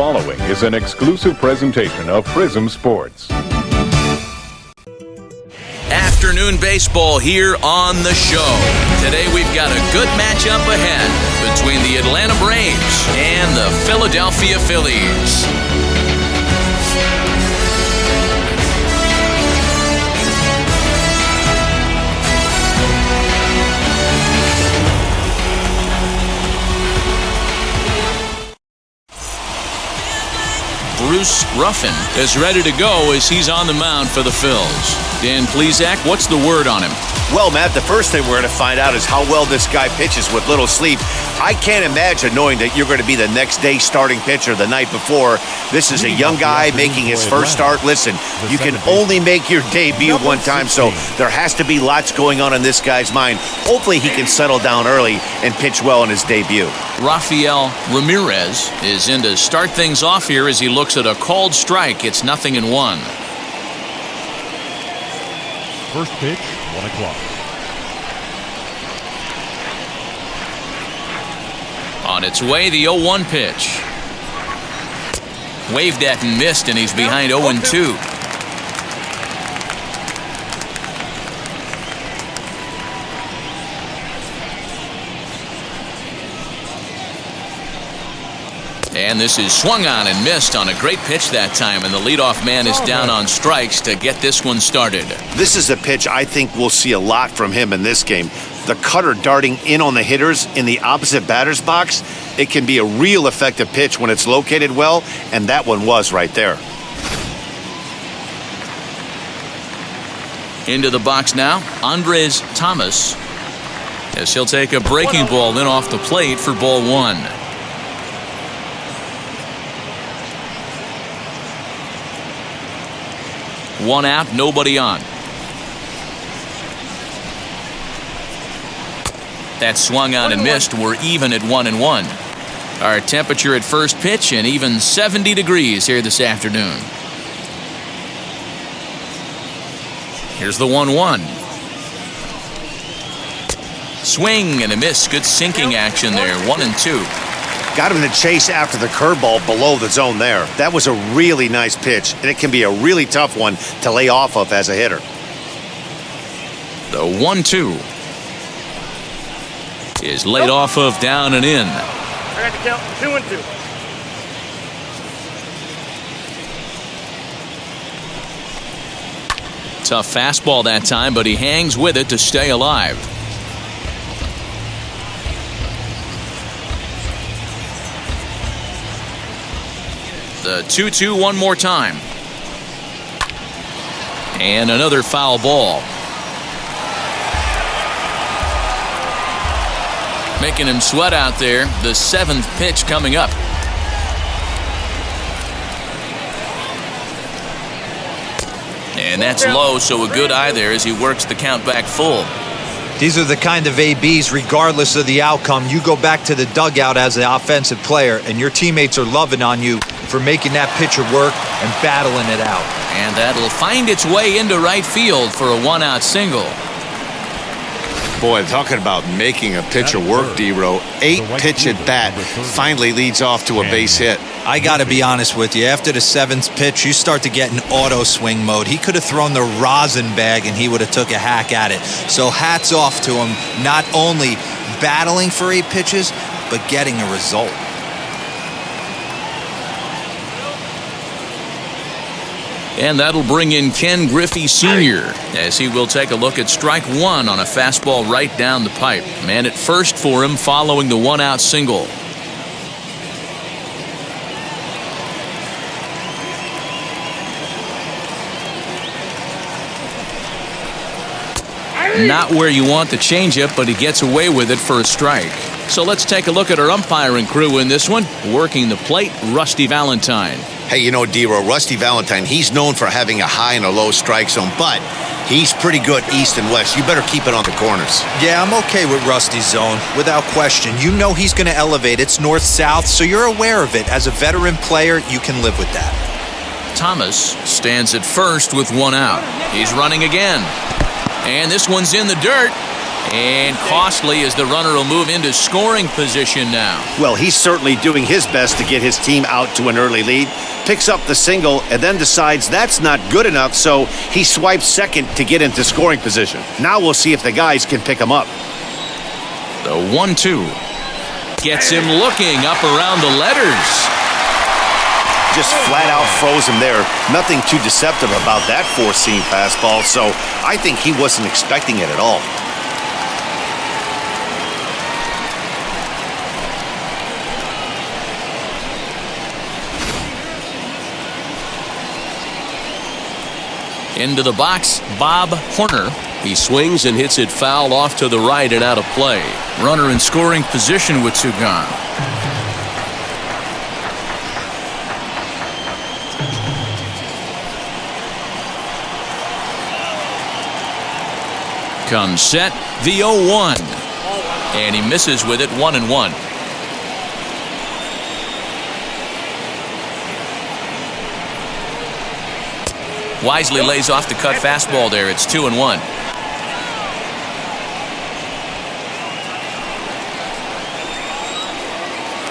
following is an exclusive presentation of Prism Sports. Afternoon baseball here on the show. Today we've got a good matchup ahead between the Atlanta Braves and the Philadelphia Phillies. Bruce Ruffin is ready to go as he's on the mound for the Phils. Dan Plesac, what's the word on him? Well, Matt, the first thing we're going to find out is how well this guy pitches with little sleep. I can't imagine knowing that you're going to be the next day starting pitcher the night before. This is a young guy making his first start. Listen, you can only make your debut one time, so there has to be lots going on in this guy's mind. Hopefully he can settle down early and pitch well in his debut. Rafael Ramirez is in to start things off here as he looks at a called strike. It's 0-1. First pitch, 1 o'clock. On its way, the 0-1 pitch. Waved at and missed, and he's behind 0-2. And this is swung on and missed on a great pitch that time, and the leadoff man is down on strikes to get this one started. This is a pitch I think we'll see a lot from him in this game. The cutter darting in on the hitters in the opposite batter's box. It can be a real effective pitch when it's located well, and that one was right there. Into the box now, Andres Thomas, as he'll take a breaking ball in off the plate for ball one. One out, nobody on. That swung on and missed. We're even at 1-1. Our temperature at first pitch and even 70 degrees here this afternoon. Here's the 1-1. Swing and a miss. Good sinking action there. 1-2. Got him to chase after the curveball below the zone there. That was a really nice pitch, and it can be a really tough one to lay off of as a hitter. The 1-2 is laid off of down and in. I got the count. 2-2. Tough fastball that time, but he hangs with it to stay alive. The 2-2 one more time. And another foul ball. Making him sweat out there. The 7th pitch coming up. And that's low, so a good eye there as he works the count back full. These are the kind of ABs, regardless of the outcome, you go back to the dugout as an offensive player, and your teammates are loving on you for making that pitcher work and battling it out. And that'll find its way into right field for a 1-out single. Boy, talking about making a pitcher work, D-Row. 8-pitch at bat finally leads off to a base hit. I got to be honest with you. After the 7th pitch, you start to get in auto swing mode. He could have thrown the rosin bag and he would have took a hack at it. So hats off to him, not only battling for 8 pitches, but getting a result. And that'll bring in Ken Griffey Sr. as he will take a look at strike one on a fastball right down the pipe. Man at first for him following the 1-out single. Not where you want the changeup, but he gets away with it for a strike. So let's take a look at our umpiring crew in this one. Working the plate, Rusty Valentine. Hey, you know, D-Row, Rusty Valentine, he's known for having a high and a low strike zone, but he's pretty good east and west. You better keep it on the corners. Yeah, I'm okay with Rusty's zone, without question. You know he's going to elevate. It's north-south, so you're aware of it. As a veteran player, you can live with that. Thomas stands at first with 1 out. He's running again. And this one's in the dirt. And costly, as the runner will move into scoring position now. Well, he's certainly doing his best to get his team out to an early lead. Picks up the single and then decides that's not good enough, so he swipes second to get into scoring position. Now we'll see if the guys can pick him up. The 1-2 gets him looking up around the letters. Just flat out froze him there. Nothing too deceptive about that four-seam fastball, so I think he wasn't expecting it at all. Into the box, Bob Horner. He swings and hits it foul off to the right and out of play. Runner in scoring position with two gone. Comes set, the 0-1. And he misses with it, 1-1. Wisely lays off the cut fastball there. It's 2-1.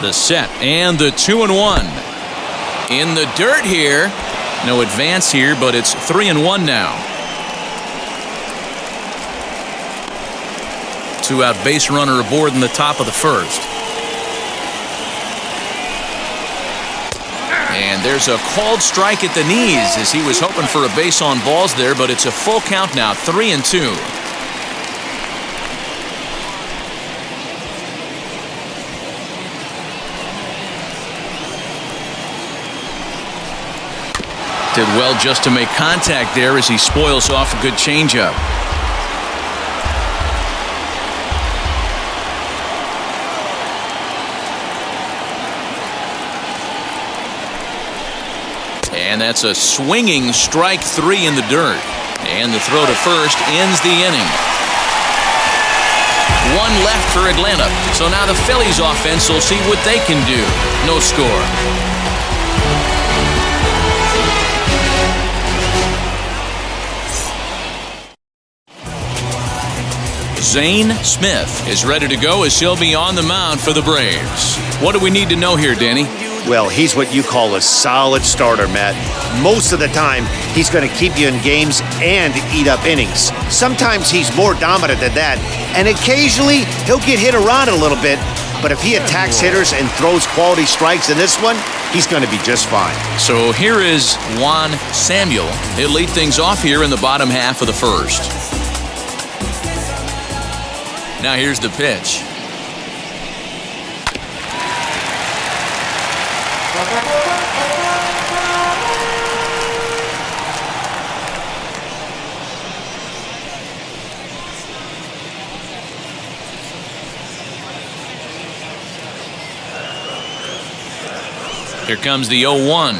The set and the 2-1. In the dirt here. No advance here, but it's 3-1 now. Two-out base runner aboard in the top of the first. And there's a called strike at the knees as he was hoping for a base on balls there, but it's a full count now, 3-2. Did well just to make contact there as he spoils off a good changeup. And that's a swinging strike three in the dirt. And the throw to first ends the inning. One left for Atlanta. So now the Phillies offense will see what they can do. No score. Zane Smith is ready to go as he'll be on the mound for the Braves. What do we need to know here, Danny? Well, he's what you call a solid starter, Matt. Most of the time, he's going to keep you in games and eat up innings. Sometimes he's more dominant than that, and occasionally he'll get hit around a little bit, but if he attacks hitters and throws quality strikes in this one, he's going to be just fine. So here is Juan Samuel. He'll lead things off here in the bottom half of the first. Now here's the pitch. Here comes the 0-1.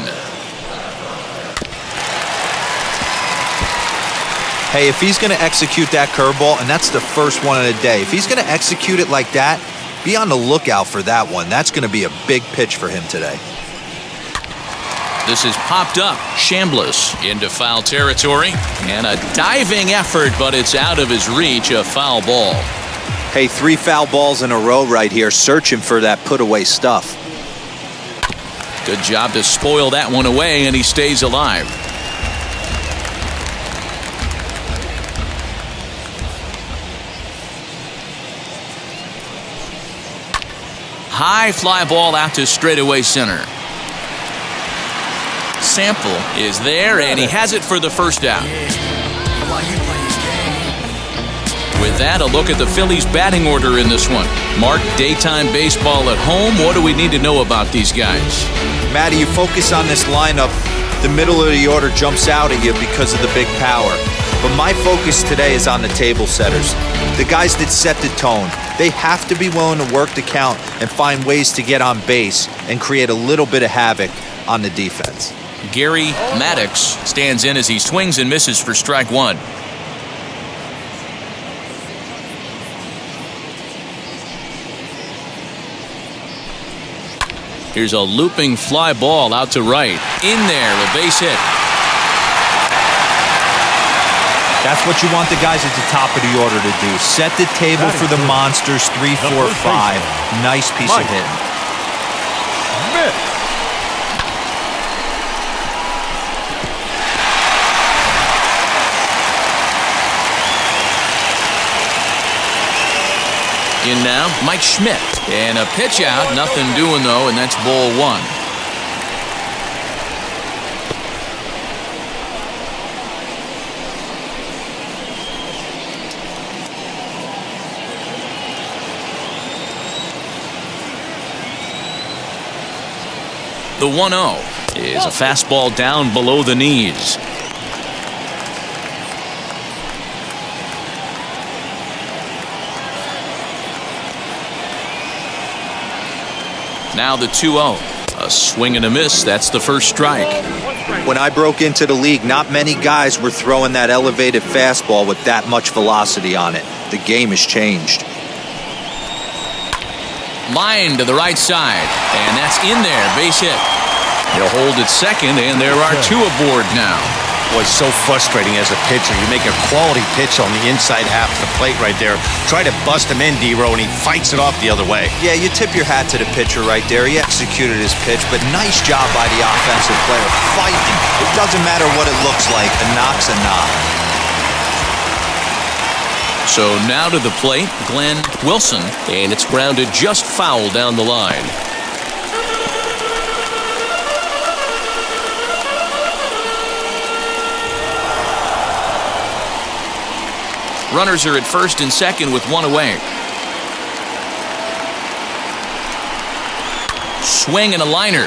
Hey, if he's going to execute that curveball, and that's the first one of the day, if he's going to execute it like that, be on the lookout for that one. That's going to be a big pitch for him today. This is popped up. Chambliss into foul territory. And a diving effort, but it's out of his reach. A foul ball. Hey, 3 foul balls in a row right here, searching for that put-away stuff. Good job to spoil that one away, and he stays alive. High fly ball out to straightaway center. Sample is there, and he has it for the first out. With that, a look at the Phillies batting order in this one. Mark, daytime baseball at home. What do we need to know about these guys? Matty, you focus on this lineup, the middle of the order jumps out at you because of the big power. But my focus today is on the table setters, the guys that set the tone. They have to be willing to work the count and find ways to get on base and create a little bit of havoc on the defense. Gary Maddox stands in as he swings and misses for strike one. Here's a looping fly ball out to right. In there, a base hit. That's what you want the guys at the top of the order to do. Set the table for the monsters, 3, 4, 5. Nice piece of hitting. In now, Mike Schmidt. And a pitch out, nothing doing though, and that's ball 1. The 1-0 is a fastball down below the knees. Now the 2-0. A swing and a miss. That's the first strike. When I broke into the league, not many guys were throwing that elevated fastball with that much velocity on it. The game has changed. Line to the right side, and that's in there. Base hit. He'll hold at second, and there are 2 aboard now. Boy, it's so frustrating as a pitcher. You make a quality pitch on the inside half of the plate right there. Try to bust him in, D-Row, and he fights it off the other way. Yeah, you tip your hat to the pitcher right there. He executed his pitch, but nice job by the offensive player fighting. It doesn't matter what it looks like. A knock's a knock. So now to the plate, Glenn Wilson. And it's grounded just foul down the line. Runners are at first and second with 1 away. Swing and a liner.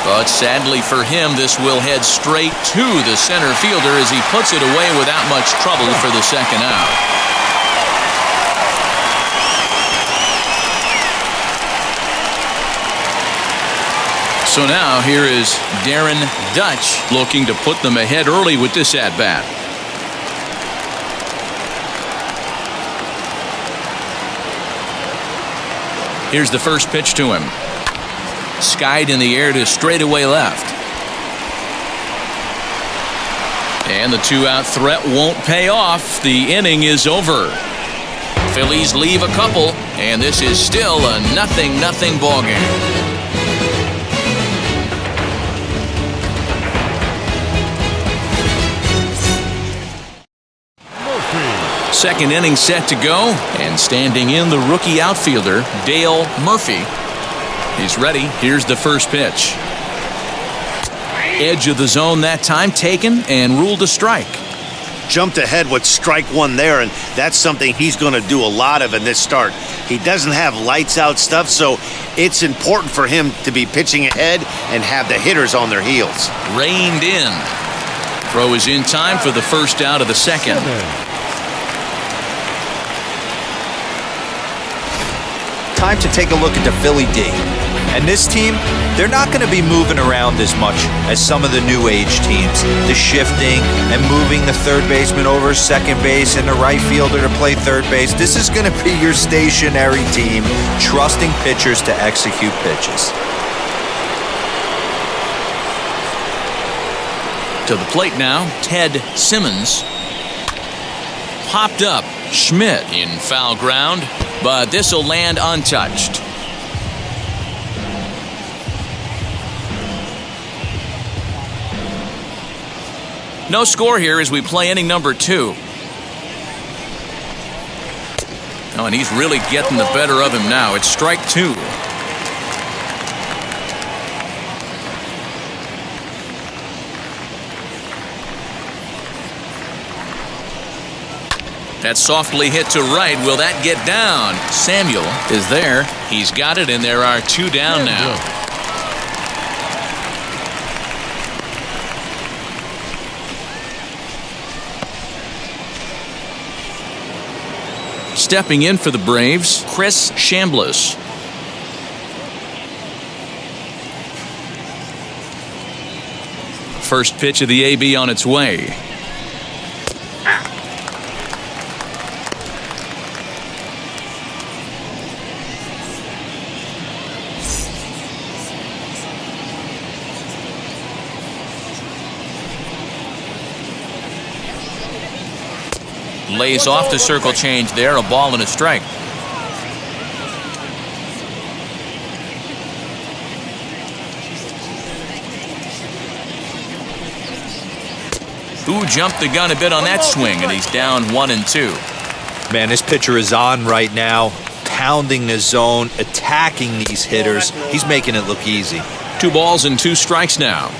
But sadly for him, this will head straight to the center fielder as he puts it away without much trouble for the second out. So now here is Darren Dutch looking to put them ahead early with this at-bat. Here's the first pitch to him. Skied in the air to straightaway left. And the 2-out threat won't pay off. The inning is over. Phillies leave a couple, and this is still a 0-0 ball game. Second inning set to go, and standing in the rookie outfielder, Dale Murphy. He's ready. Here's the first pitch. Edge of the zone that time taken and ruled a strike. Jumped ahead with strike 1 there, and that's something he's going to do a lot of in this start. He doesn't have lights out stuff, so it's important for him to be pitching ahead and have the hitters on their heels. Reined in. Throw is in time for the first out of the second. Time to take a look at the Philly D. And this team, they're not going to be moving around as much as some of the new age teams. The shifting and moving the third baseman over second base and the right fielder to play third base. This is going to be your stationary team, trusting pitchers to execute pitches. To the plate now, Ted Simmons. Popped up. Schmidt in foul ground, but this will land untouched. No score here as we play inning number 2. Oh, and he's really getting the better of him now. It's strike 2. That's softly hit to right. Will that get down? Samuel is there. He's got it, and there are 2 down now. Stepping in for the Braves, Chris Chambliss. First pitch of the AB on its way. Lays off the circle change there. A ball and a strike. Who jumped the gun a bit on that swing, and he's down 1-2. Man, this pitcher is on right now, pounding the zone, attacking these hitters. He's making it look easy. 2 balls and 2 strikes now.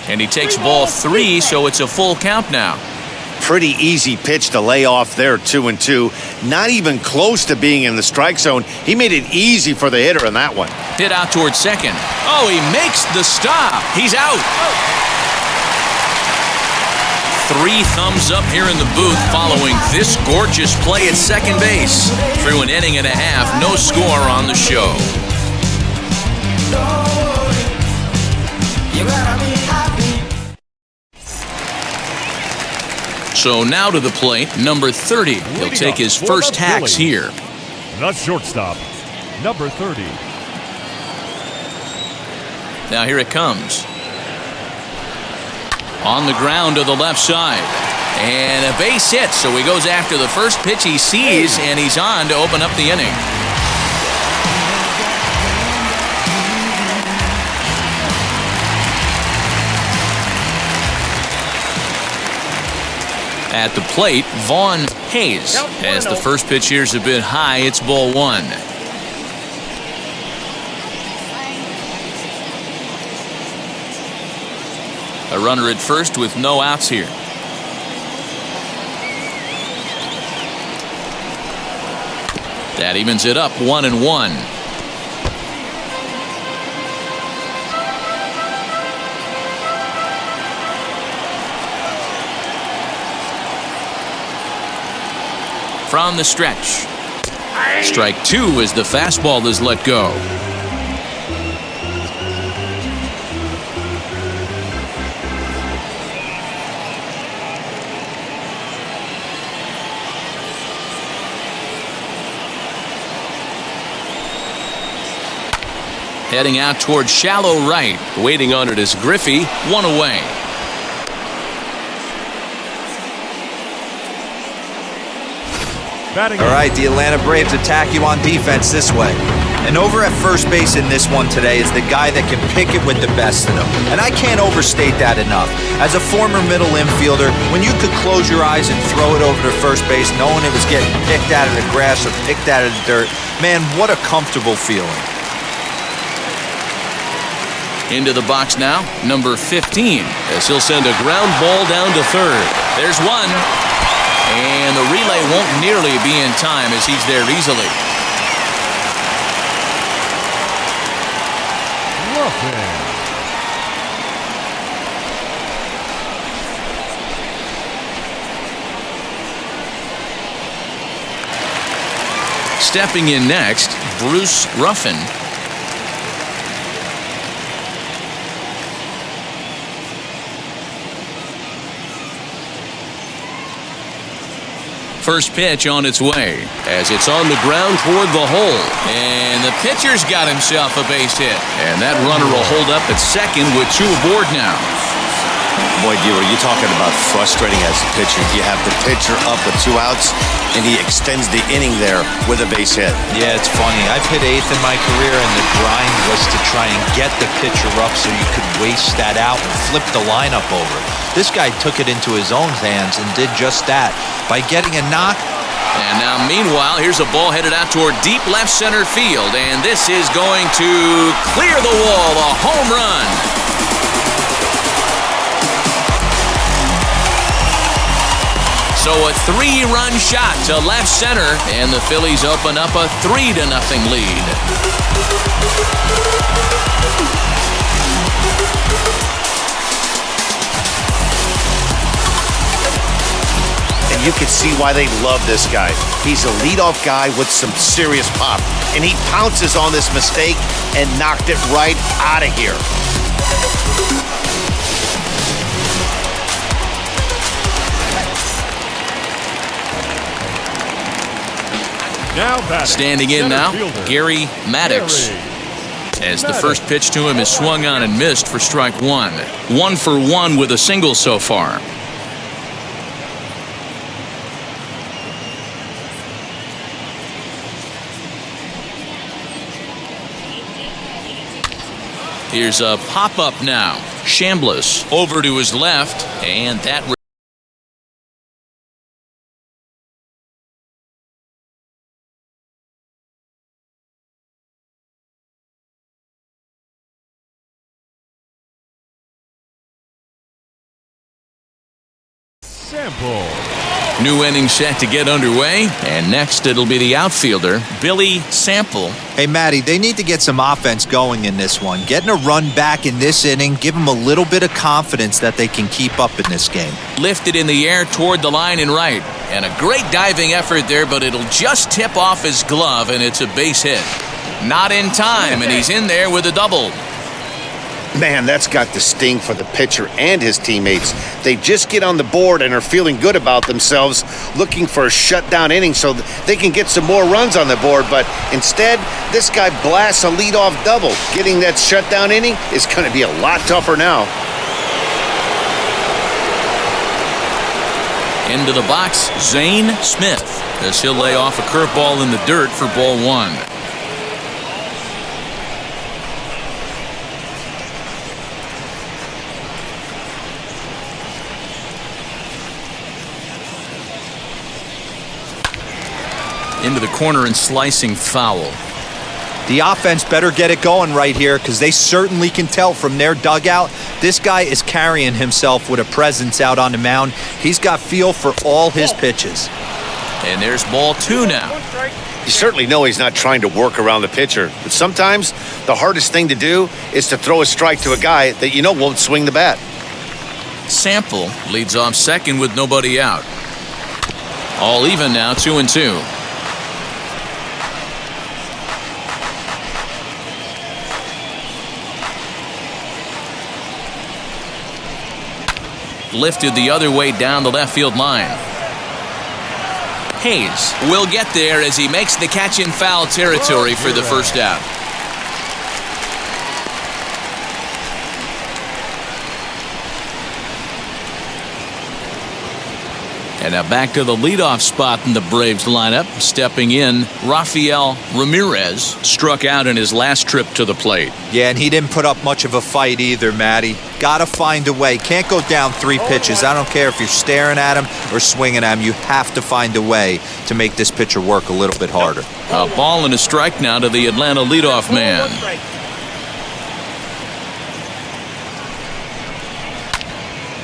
And he takes ball 3, so it's a full count now. Pretty easy pitch to lay off there, 2-2. Not even close to being in the strike zone. He made it easy for the hitter in that one. Hit out towards second. Oh, he makes the stop. He's out. 3 thumbs up here in the booth following this gorgeous play at second base. Through an inning and a half, no score on the show. So now to the plate, number 30. He'll take his first hacks here. The shortstop, number 30. Now here it comes. On the ground to the left side. And a base hit, so he goes after the first pitch he sees, and he's on to open up the inning. At the plate, Vaughn Hayes. As the first pitch here's a bit high, it's ball 1. A runner at first with no outs here. That evens it up, 1-1. From the stretch. Strike 2 as the fastball is let go. Heading out towards shallow right. Waiting on it is Griffey. 1 away. All right, the Atlanta Braves attack you on defense this way. And over at first base in this one today is the guy that can pick it with the best of them. And I can't overstate that enough. As a former middle infielder, when you could close your eyes and throw it over to first base knowing it was getting picked out of the grass or picked out of the dirt, man, what a comfortable feeling. Into the box now, number 15. As he'll send a ground ball down to third. There's one. And the relay won't nearly be in time as he's there easily. Stepping in next, Bruce Ruffin. First pitch on its way as it's on the ground toward the hole. And the pitcher's got himself a base hit. And that runner will hold up at second with 2 aboard now. Boy, Dewar, you're talking about frustrating as a pitcher. You have the pitcher up with 2 outs, and he extends the inning there with a base hit. Yeah, it's funny. I've hit 8th in my career, and the grind was to try and get the pitcher up so you could waste that out and flip the lineup over. This guy took it into his own hands and did just that by getting a knock. And now, meanwhile, here's a ball headed out toward deep left center field, and this is going to clear the wall, a home run. So a 3-run shot to left center, and the Phillies open up a 3-0 lead. And you can see why they love this guy. He's a leadoff guy with some serious pop, and he pounces on this mistake and knocked it right out of here. Now batting, standing in now, Gary Maddox. as the first pitch to him is swung on and missed for strike one. 1 for 1 with a single so far. Here's a pop-up now. Chambliss over to his left, and that Sample. new inning set to get underway, and next it'll be the outfielder, Billy Sample. Hey, Matty, they need to get some offense going in this one. Getting a run back in this inning, give them a little bit of confidence that they can keep up in this game. Lifted in the air toward the line and right. And a great diving effort there, but it'll just tip off his glove, and it's a base hit. Not in time, and he's in there with a double. Man, that's got the sting for the pitcher and his teammates. They just get on the board and are feeling good about themselves, looking for a shutdown inning so they can get some more runs on the board. But instead, this guy blasts a leadoff double. Getting that shutdown inning is going to be a lot tougher now. Into the box, Zane Smith, as he'll lay off a curveball in the dirt for ball one. Into the corner and slicing foul. The offense better get it going right here because they certainly can tell from their dugout this guy is carrying himself with a presence out on the mound. He's got feel for all his pitches. And there's ball two now. You certainly know he's not trying to work around the pitcher, but sometimes the hardest thing to do is to throw a strike to a guy that you know won't swing the bat. Sample leads off second with nobody out. All even now, 2-2. Lifted the other way down the left field line. Hayes will get there as he makes the catch in foul territory for the first out. And now back to the leadoff spot in the Braves lineup. Stepping in, Rafael Ramirez struck out in his last trip to the plate. Yeah, and he didn't put up much of a fight either, Matty. Got to find a way. Can't go down 3 pitches. I don't care if you're staring at him or swinging at him. You have to find a way to make this pitcher work a little bit harder. A ball and a strike now to the Atlanta leadoff man.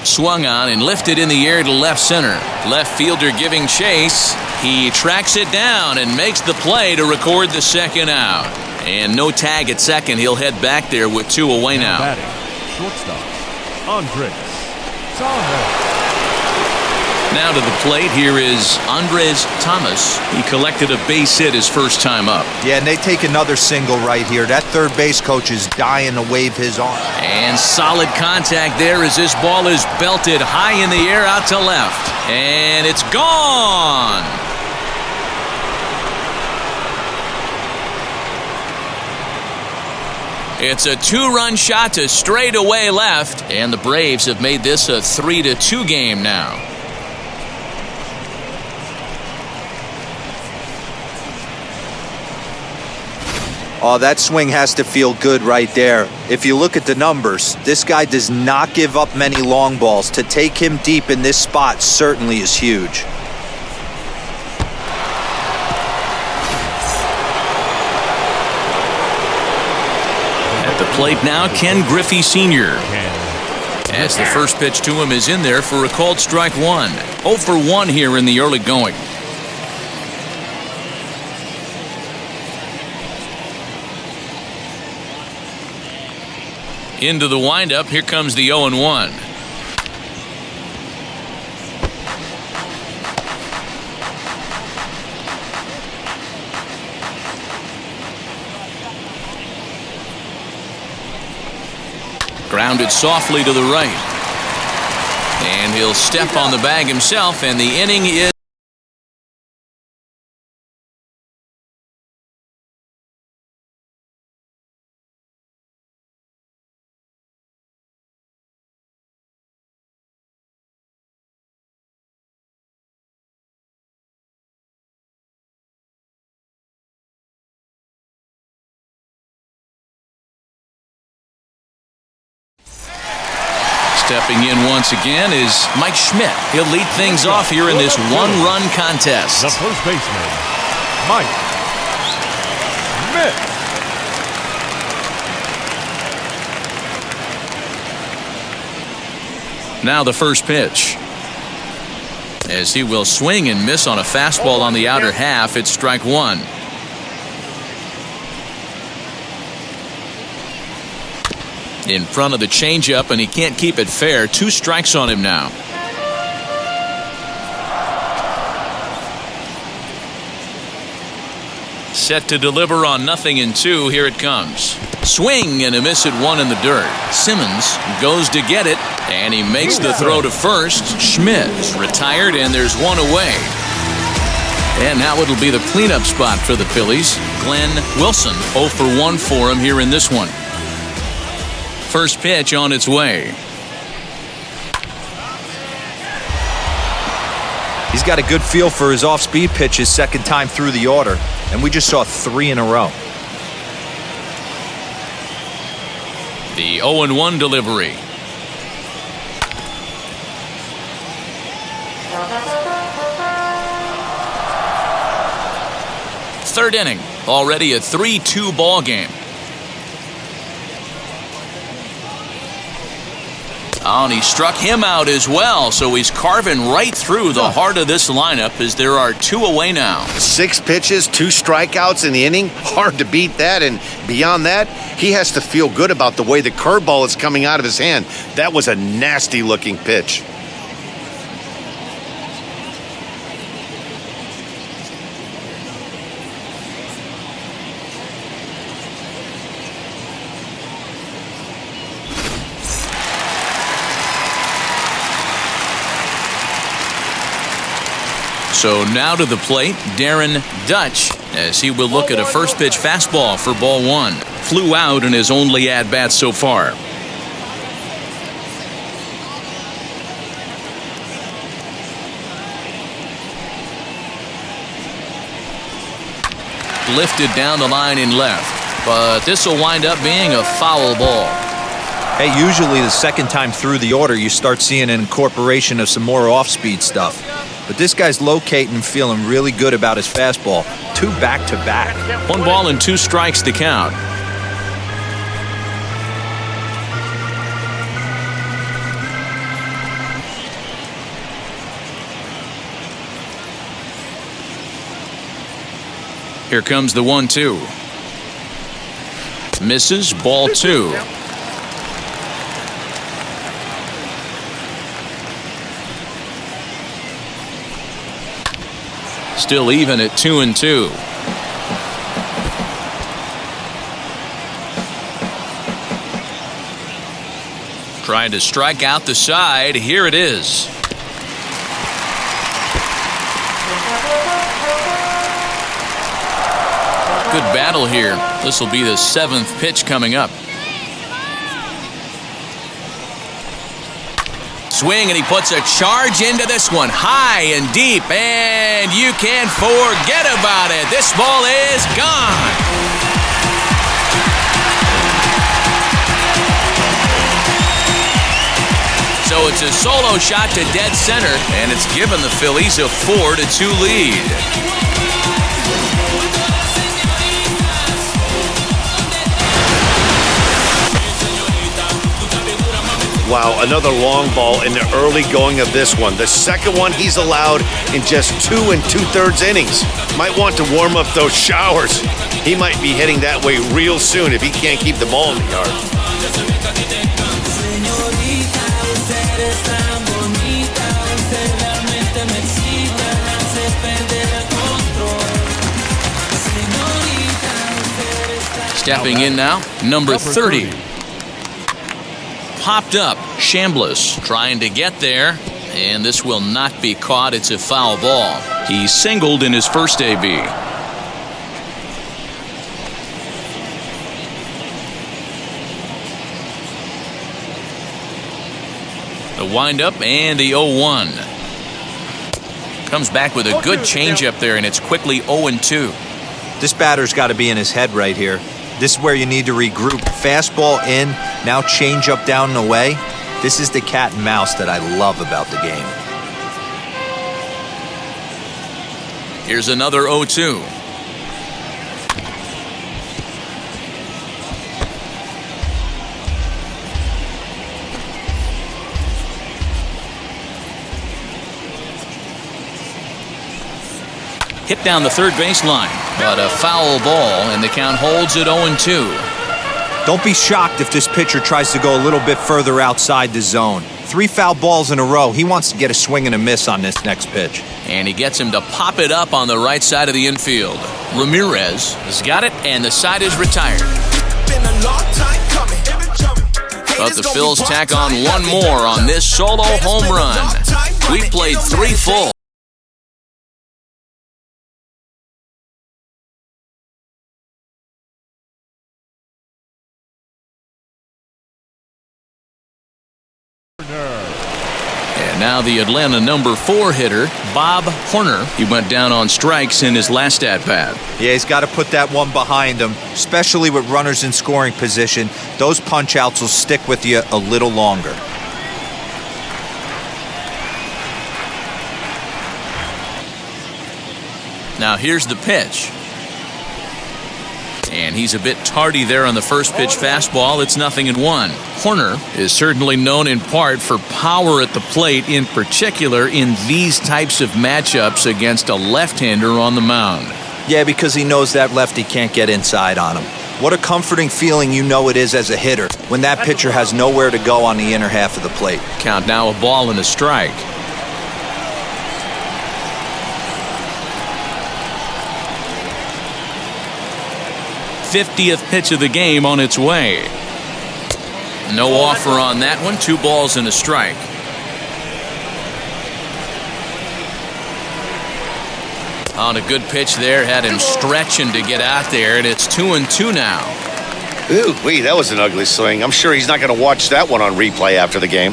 Swung on and lifted in the air to left center. Left fielder giving chase. He tracks it down and makes the play to record the second out. And no tag at second. He'll head back there with 2 away now. Batting, shortstop, Andres Thomas. Now to the plate, here is Andres Thomas. He collected a base hit his first time up. Yeah, and they take another single right here. That third base coach is dying to wave his arm. And solid contact there as this ball is belted high in the air out to left. And it's gone. It's a 2-run shot to straightaway left, and the Braves have made this a 3-2 game now. Oh, that swing has to feel good right there. If you look at the numbers, this guy does not give up many long balls. To take him deep in this spot certainly is huge. At the plate now, Ken Griffey Sr. As the first pitch to him is in there for a called strike one. 0 for 1 here in the early going. Into the windup, here comes the 0-1. Grounded softly to the right. And he'll step on the bag himself, and the inning is Stepping in once again is Mike Schmidt. He'll lead things off here in this one-run contest. The first baseman, Mike Schmidt. Now the first pitch. As he will swing and miss on a fastball on the outer half, it's strike one. In front of the changeup, and he can't keep it fair. 2 strikes on him now. Set to deliver on 0-2. Here it comes. Swing and a miss at 1 in the dirt. Simmons goes to get it, and he makes the throw to first. Schmidt is retired, and there's 1 away. And now it'll be the cleanup spot for the Phillies. Glenn Wilson 0 for 1 for him here in this one. First pitch on its way. He's got a good feel for his off-speed pitches second time through the order, and we just saw 3 in a row. The 0-1 delivery. Third inning, already a 3-2 ball game. Oh, and he struck him out as well, so he's carving right through the heart of this lineup as there are 2 away now. 6 pitches, 2 strikeouts in the inning. Hard to beat that, and beyond that, he has to feel good about the way the curveball is coming out of his hand. That was a nasty-looking pitch. So now to the plate, Darren Dutch, as he will look at a first pitch fastball for ball 1. Flew out in his only at-bat so far. Lifted down the line in left, but this will wind up being a foul ball. Hey, usually the second time through the order, you start seeing an incorporation of some more off-speed stuff. But this guy's locating and feeling really good about his fastball. 2 back-to-back. 1 ball and 2 strikes to count. Here comes the 1-2. Misses, ball 2. Still even at 2-2. Trying to strike out the side. Here it is. Good battle here. This will be the 7th pitch coming up. Swing, and he puts a charge into this one, high and deep, and you can forget about it. This ball is gone. So it's a solo shot to dead center, and it's given the Phillies a 4-2 lead. Wow, another long ball in the early going of this one. The second one he's allowed in just 2 2/3 innings. Might want to warm up those showers. He might be heading that way real soon if he can't keep the ball in the yard. Stepping in now, number 30. Popped up, Chambliss trying to get there, and this will not be caught. It's a foul ball. He singled in his first AB. The windup and the 0-1. Comes back with a good changeup there, and it's quickly 0-2. This batter's got to be in his head right here. This is where you need to regroup. Fastball in, now change up down and away. This is the cat and mouse that I love about the game. Here's another 0-2. Hit down the third baseline, but a foul ball, and the count holds at 0-2. Don't be shocked if this pitcher tries to go a little bit further outside the zone. 3 foul balls in a row. He wants to get a swing and a miss on this next pitch. And he gets him to pop it up on the right side of the infield. Ramirez has got it, and the side is retired. But the Phils tack on one more on this solo home run. We played 3 full. And now the Atlanta number 4 hitter, Bob Horner. He went down on strikes in his last at-bat. Yeah, he's got to put that one behind him, especially with runners in scoring position. Those punch-outs will stick with you a little longer. Now here's the pitch. And he's a bit tardy there on the first pitch fastball. It's 0-1. Horner is certainly known in part for power at the plate, in particular in these types of matchups against a left-hander on the mound. Yeah, because he knows that lefty can't get inside on him. What a comforting feeling you know it is as a hitter when that pitcher has nowhere to go on the inner half of the plate. Count now a ball and a strike. '50th pitch of the game on its way. No offer on that one. 2 balls and a strike. On a good pitch there, had him stretching to get out there, and it's 2-2 now. Ooh, that was an ugly swing. I'm sure he's not going to watch that one on replay after the game.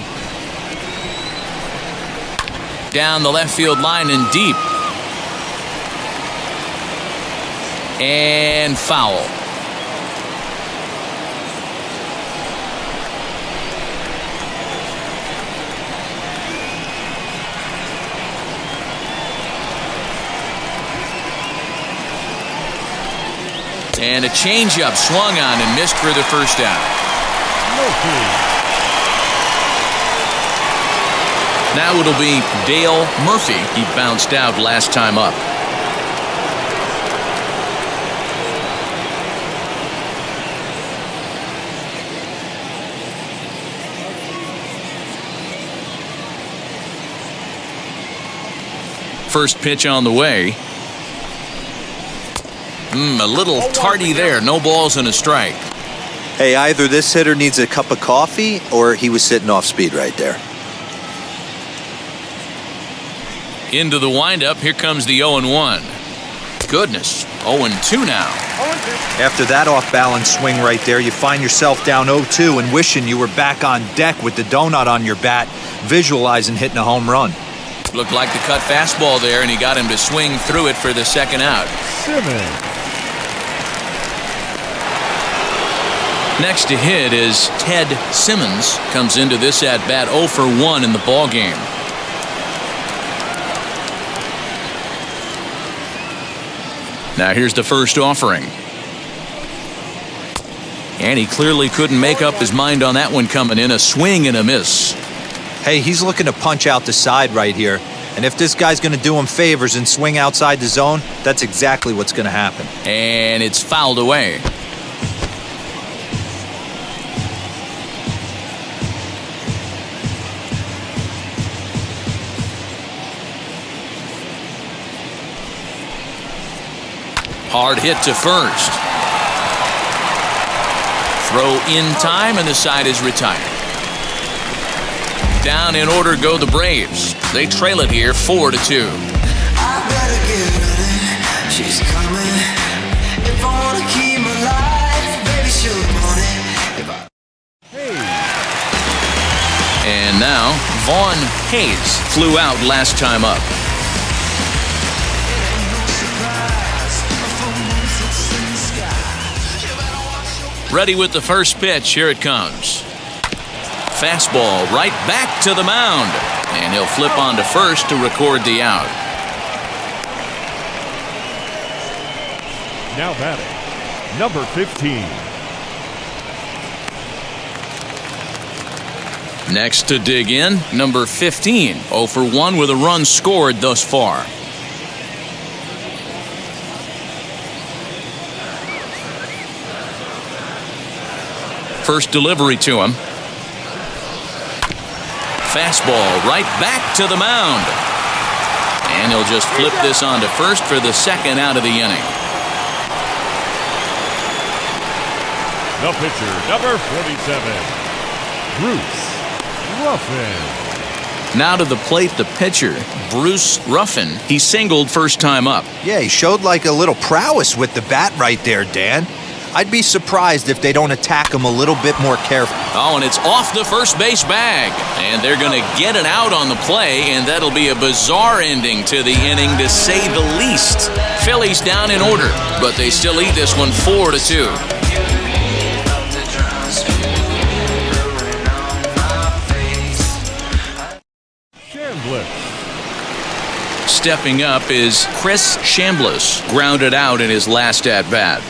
Down the left field line and deep. And foul. And a changeup swung on and missed for the first out. Now it'll be Dale Murphy. He bounced out last time up. First pitch on the way. A little tardy there. No balls and a strike. Hey, either this hitter needs a cup of coffee or he was sitting off speed right there. Into the windup. Here comes the 0-1. Goodness. 0-2 now. After that off-balance swing right there, you find yourself down 0-2 and wishing you were back on deck with the donut on your bat, visualizing hitting a home run. Looked like the cut fastball there, and he got him to swing through it for the second out. Next to hit is Ted Simmons. Comes into this at-bat 0 for 1 in the ballgame. Now here's the first offering. And he clearly couldn't make up his mind on that one coming in. A swing and a miss. Hey, he's looking to punch out the side right here. And if this guy's going to do him favors and swing outside the zone, that's exactly what's going to happen. And it's fouled away. Hard hit to first. Throw in time, and the side is retired. Down in order go the Braves. They trail it here 4-2. She's coming. If I want to keep my life, baby, she'll want it. And now Vaughn Hayes flew out last time up. Ready with the first pitch. Here it comes. Fastball right back to the mound. And he'll flip on to first to record the out. Now batting, number 15. Next to dig in, number 15. 0 for 1 with a run scored thus far. First delivery to him. Fastball right back to the mound. And he'll just flip this on to first for the second out of the inning. The pitcher, number 47, Bruce Ruffin. Now to the plate, the pitcher, Bruce Ruffin. He singled first time up. Yeah, he showed like a little prowess with the bat right there, Dan. I'd be surprised if they don't attack him a little bit more carefully. Oh, and it's off the first base bag. And they're going to get an out on the play, and that'll be a bizarre ending to the inning, to say the least. Phillies down in order, but they still lead this one 4-2. Stepping up is Chris Chambliss, grounded out in his last at-bat.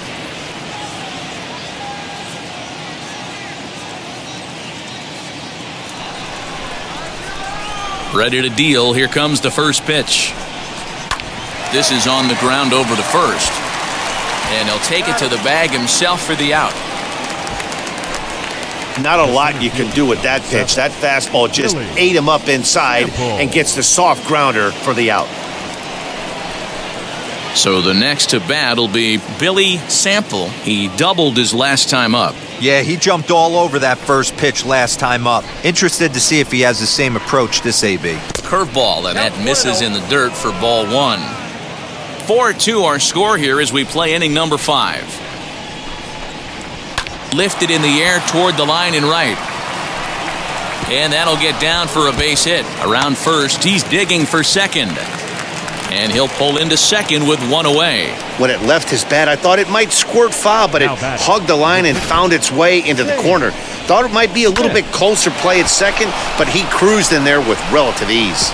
Ready to deal. Here comes the first pitch. This is on the ground over to first. And he'll take it to the bag himself for the out. Not a lot you can do with that pitch. That fastball just ate him up inside and gets the soft grounder for the out. So the next to bat will be Billy Sample. He doubled his last time up. Yeah, he jumped all over that first pitch last time up. Interested to see if he has the same approach this AB. Curveball, and that misses in the dirt for ball one. 4-2 our score here as we play inning number 5. Lifted in the air toward the line and right. And that'll get down for a base hit. Around first, he's digging for second. And he'll pull into second with one away. When it left his bat, I thought it might squirt foul, but it hugged the line and found its way into the corner. Thought it might be a little bit closer play at second, but he cruised in there with relative ease.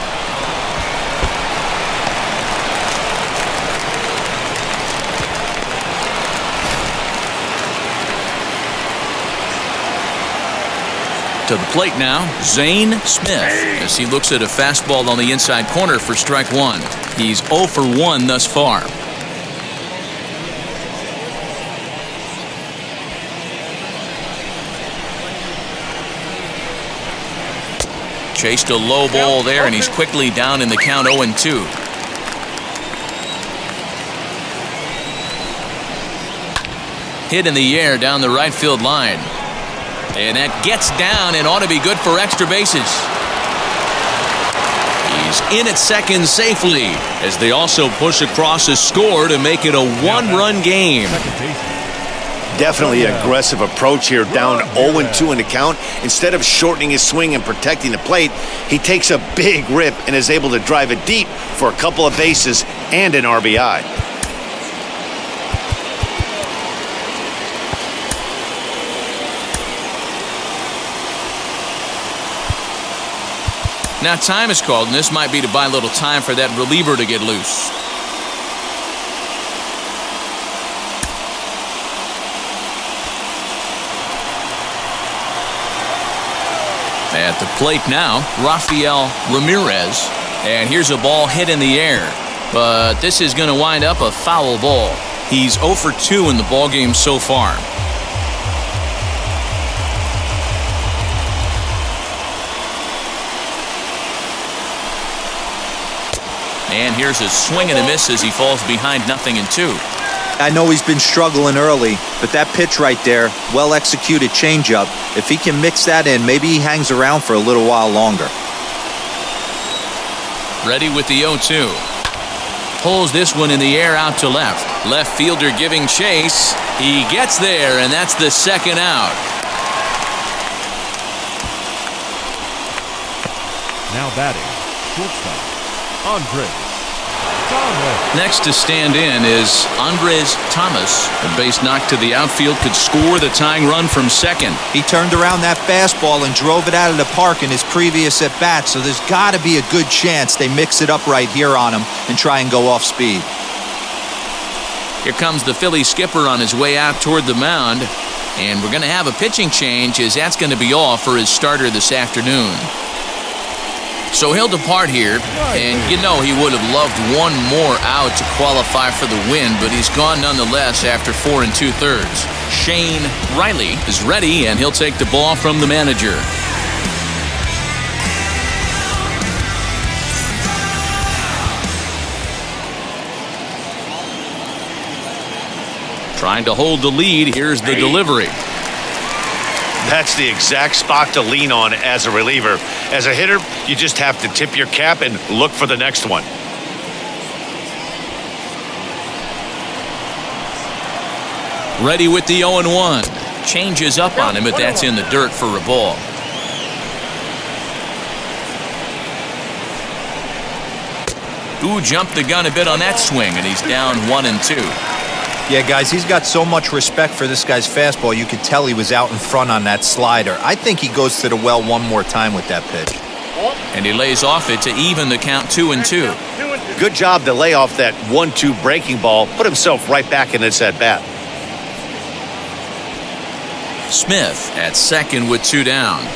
To the plate now, Zane Smith, as he looks at a fastball on the inside corner for strike one. He's 0 for 1 thus far. Chased a low ball there, and he's quickly down in the count 0-2. Hit in the air down the right field line. And that gets down and ought to be good for extra bases. He's in at second safely as they also push across a score to make it a one-run game. Definitely an aggressive approach here, down 0-2 in the count. Instead of shortening his swing and protecting the plate, he takes a big rip and is able to drive it deep for a couple of bases and an RBI. Now time is called, and this might be to buy a little time for that reliever to get loose. At the plate now, Rafael Ramirez. And here's a ball hit in the air. But this is going to wind up a foul ball. He's 0 for 2 in the ballgame so far. And here's a swing and a miss as he falls behind 0-2. I know he's been struggling early, but that pitch right there, well-executed changeup, if he can mix that in, maybe he hangs around for a little while longer. Ready with the 0-2. Pulls this one in the air out to left. Left fielder giving chase. He gets there, and that's the second out. Now batting, shortstop, Andres Next to stand in is Andres Thomas. A base knock to the outfield could score the tying run from second. He turned around that fastball and drove it out of the park in his previous at-bat, so there's got to be a good chance they mix it up right here on him and try and go off speed. Here comes the Phillies skipper on his way out toward the mound. And we're going to have a pitching change, as that's going to be all for his starter this afternoon. So he'll depart here, and you know he would have loved one more out to qualify for the win, but he's gone nonetheless after 4 2/3. Shane Riley is ready, and he'll take the ball from the manager. Trying to hold the lead. Here's the delivery. That's the exact spot to lean on as a reliever. As a hitter, you just have to tip your cap and look for the next one. Ready with the 0-1. Changes up on him, but that's in the dirt for a ball. Ooh, jumped the gun a bit on that swing, and he's down 1-2. Yeah, guys, he's got so much respect for this guy's fastball. You could tell he was out in front on that slider. I think he goes to the well one more time with that pitch. And he lays off it to even the count 2-2. Good job to lay off that 1-2 breaking ball. Put himself right back in this at-bat. Smith at second with 2 down.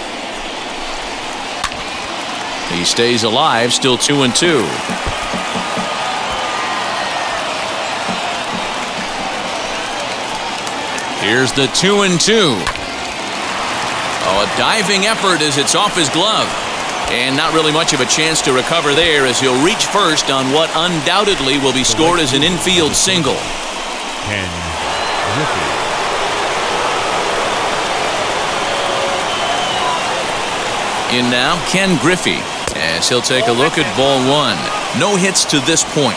He stays alive, still 2-2. Here's the 2-2. Oh, a diving effort as it's off his glove. And not really much of a chance to recover there, as he'll reach first on what undoubtedly will be scored as an infield single. Ken Griffey. In now, Ken Griffey, as he'll take a look at ball one. No hits to this point.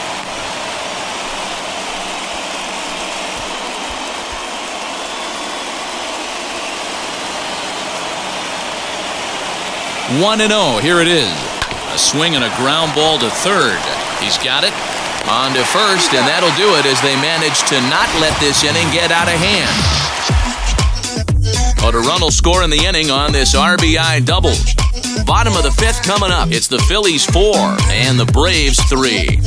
1-0. Here it is. A swing and a ground ball to third. He's got it. On to first, and that'll do it as they manage to not let this inning get out of hand. But a run will score in the inning on this RBI double. Bottom of the 5th coming up. It's the Phillies 4 and the Braves 3.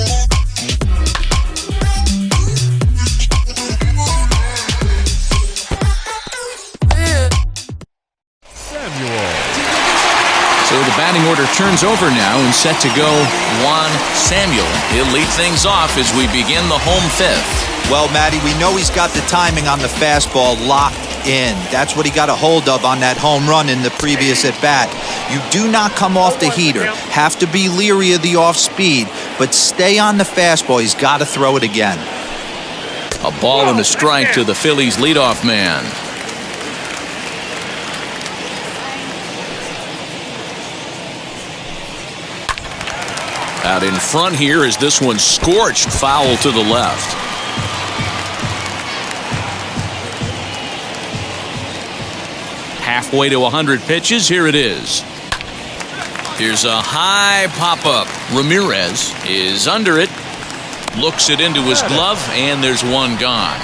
So the batting order turns over now and set to go Juan Samuel. He'll lead things off as we begin the home 5th. Well, Matty, we know he's got the timing on the fastball locked in. That's what he got a hold of on that home run in the previous at-bat. You do not come off the heater. Have to be leery of the off-speed, but stay on the fastball. He's got to throw it again. A ball and a strike to the Phillies leadoff man. Out in front here is this one scorched foul to the left. Halfway to 100 pitches. Here it is. Here's a high pop-up. Ramirez is under it. Looks it into his glove, and there's one gone.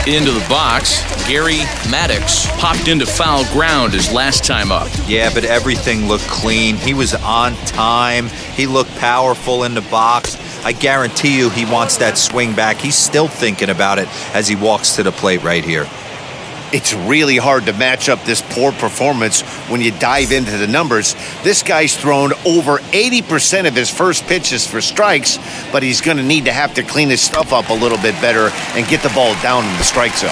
Into the box, Gary Maddox popped into foul ground his last time up. Yeah, but everything looked clean. He was on time. He looked powerful in the box. I guarantee you he wants that swing back. He's still thinking about it as he walks to the plate right here. It's really hard to match up this poor performance when you dive into the numbers. This guy's thrown over 80% of his first pitches for strikes, but he's going to need to have to clean his stuff up a little bit better and get the ball down in the strike zone.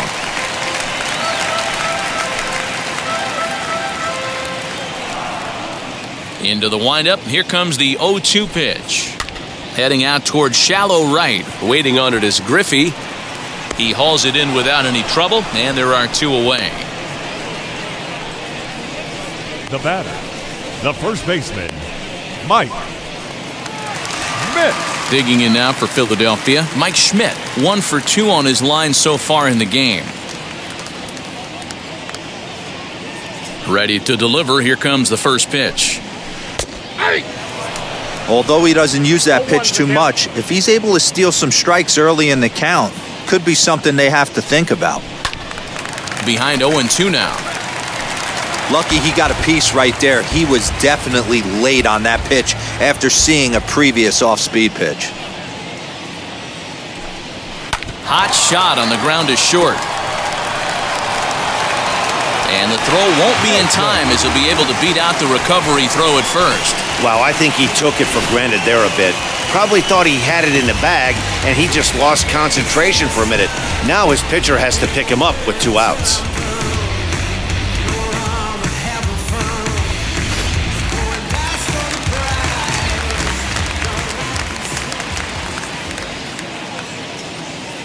Into the windup. Here comes the 0-2 pitch. Heading out toward shallow right. Waiting on it is Griffey. He hauls it in without any trouble, and there are 2 away. The batter, the first baseman, Mike Schmidt. Digging in now for Philadelphia, Mike Schmidt, 1 for 2 on his line so far in the game. Ready to deliver. Here comes the first pitch. Although he doesn't use that pitch too much, if he's able to steal some strikes early in the count, could be something they have to think about. Behind 0-2 now. Lucky he got a piece right there. He was definitely late on that pitch after seeing a previous off-speed pitch. Hot shot on the ground is short. And the throw won't be in time as he'll be able to beat out the recovery throw at first. Wow, I think he took it for granted there a bit. Probably thought he had it in the bag, and he just lost concentration for a minute. Now his pitcher has to pick him up with 2 outs.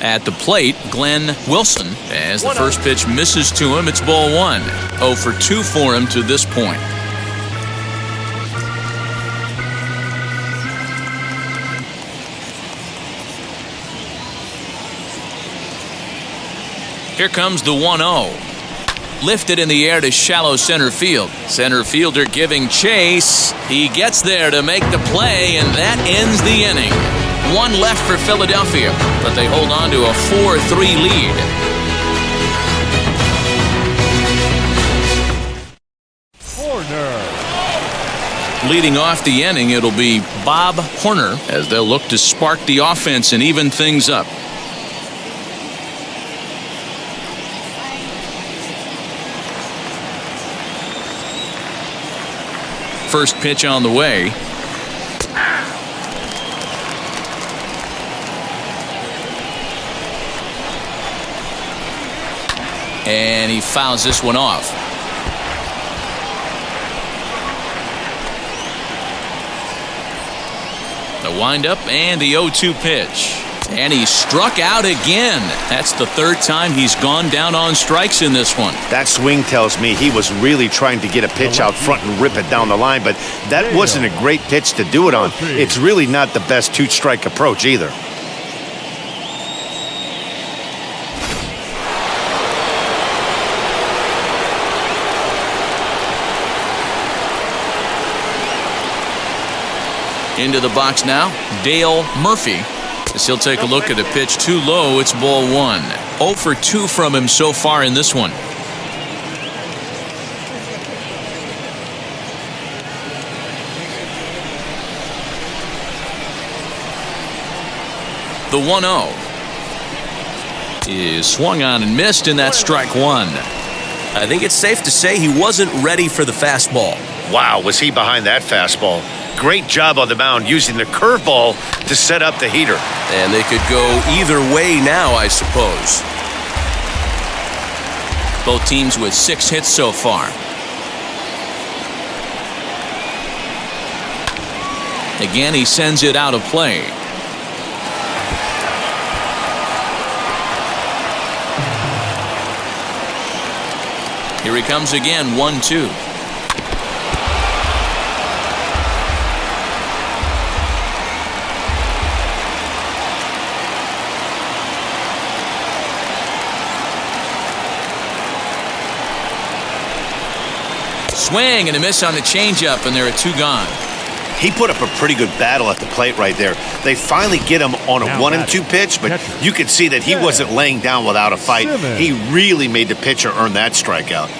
At the plate, Glenn Wilson, as the first pitch misses to him, it's ball 1. 0 for 2 for him to this point. Here comes the 1-0. Lifted in the air to shallow center field. Center fielder giving chase. He gets there to make the play, and that ends the inning. 1 left for Philadelphia, but they hold on to a 4-3 lead. Corner. Leading off the inning, it'll be Bob Horner as they'll look to spark the offense and even things up. First pitch on the way. And he fouls this one off. The windup and the 0-2 pitch. And he struck out again. That's the 3rd time he's gone down on strikes in this one. That swing tells me he was really trying to get a pitch out front and rip it down the line, but that wasn't a great pitch to do it on. It's really not the best 2-strike approach either. Into the box now, Dale Murphy. As he'll take a look at a pitch too low, it's ball 1. 0 for 2 from him so far in this one. The 1-0 is swung on and missed, and that's strike 1. I think it's safe to say he wasn't ready for the fastball. Wow, was he behind that fastball. Great job on the mound using the curveball to set up the heater. And they could go either way now, I suppose. Both teams with 6 hits so far. Again, he sends it out of play. Here he comes again, 1-2. Swing and a miss on the changeup, and there are 2 gone. He put up a pretty good battle at the plate right there. They finally get him on a 1-2 pitch, but you could see that he wasn't laying down without a fight. He really made the pitcher earn that strikeout.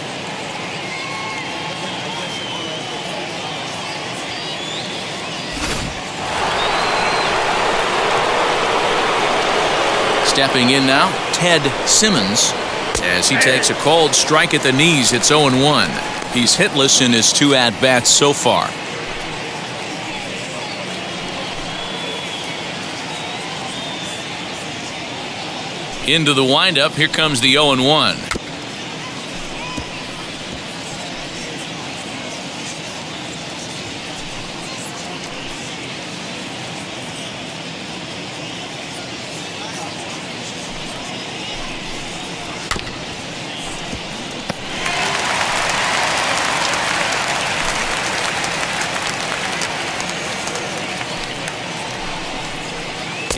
Stepping in now, Ted Simmons, as he takes a cold strike at the knees. It's 0-1. He's hitless in his 2 at-bats so far. Into the windup, here comes the 0-1.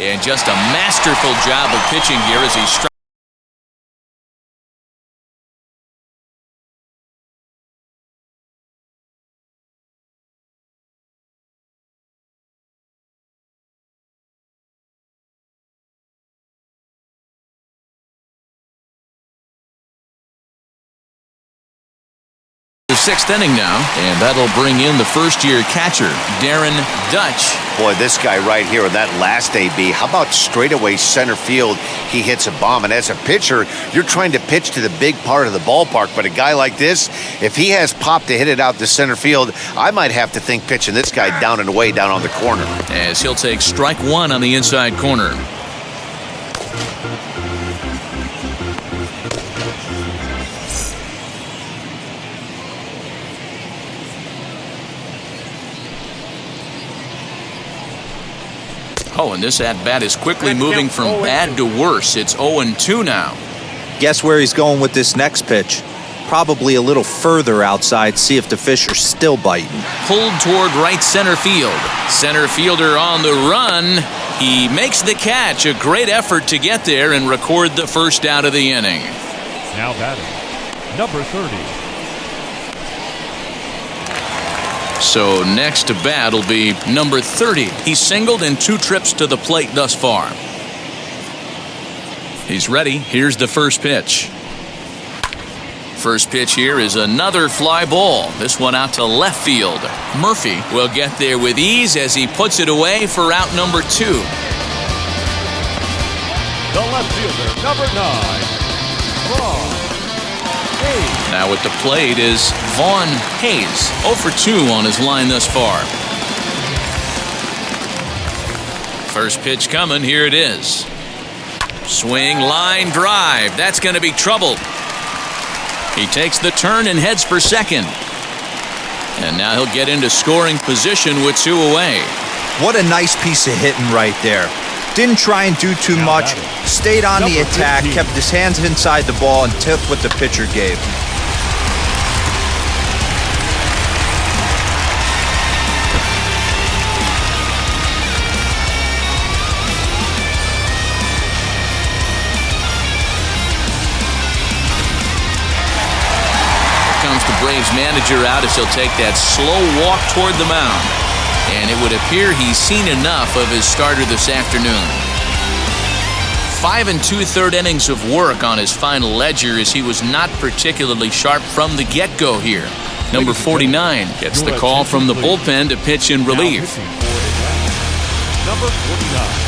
And just a masterful job of pitching here as he strikes. 6th inning now, and that'll bring in the first-year catcher, Darren Dutch. Boy, this guy right here in that last AB, how about straightaway center field? He hits a bomb, and as a pitcher, you're trying to pitch to the big part of the ballpark, but a guy like this, if he has pop to hit it out to center field, I might have to think pitching this guy down and away down on the corner. As he'll take strike one on the inside corner. Oh, and this at-bat is quickly moving from bad to worse. It's 0-2 now. Guess where he's going with this next pitch? Probably a little further outside, see if the fish are still biting. Pulled toward right center field. Center fielder on the run. He makes the catch. A great effort to get there and record the first out of the inning. Now batting, number 30. So next to bat will be number 30. He's singled in 2 trips to the plate thus far. He's ready. Here's the first pitch. First pitch here is another fly ball. This one out to left field. Murphy will get there with ease as he puts it away for out number 2. The left fielder, number 9, Vaughn Hayes. Now at the plate is Vaughn Hayes. 0 for 2 on his line thus far. First pitch coming. Here it is. Swing, line, drive. That's going to be trouble. He takes the turn and heads for second. And now he'll get into scoring position with 2 away. What a nice piece of hitting right there. Didn't try and do too much. Stayed on the attack, kept his hands inside the ball, and took what the pitcher gave. Braves manager out as he'll take that slow walk toward the mound. And it would appear he's seen enough of his starter this afternoon. 5 2/3 innings of work on his final ledger as he was not particularly sharp from the get-go here. Number 49 gets the call from the bullpen to pitch in relief. Number 49.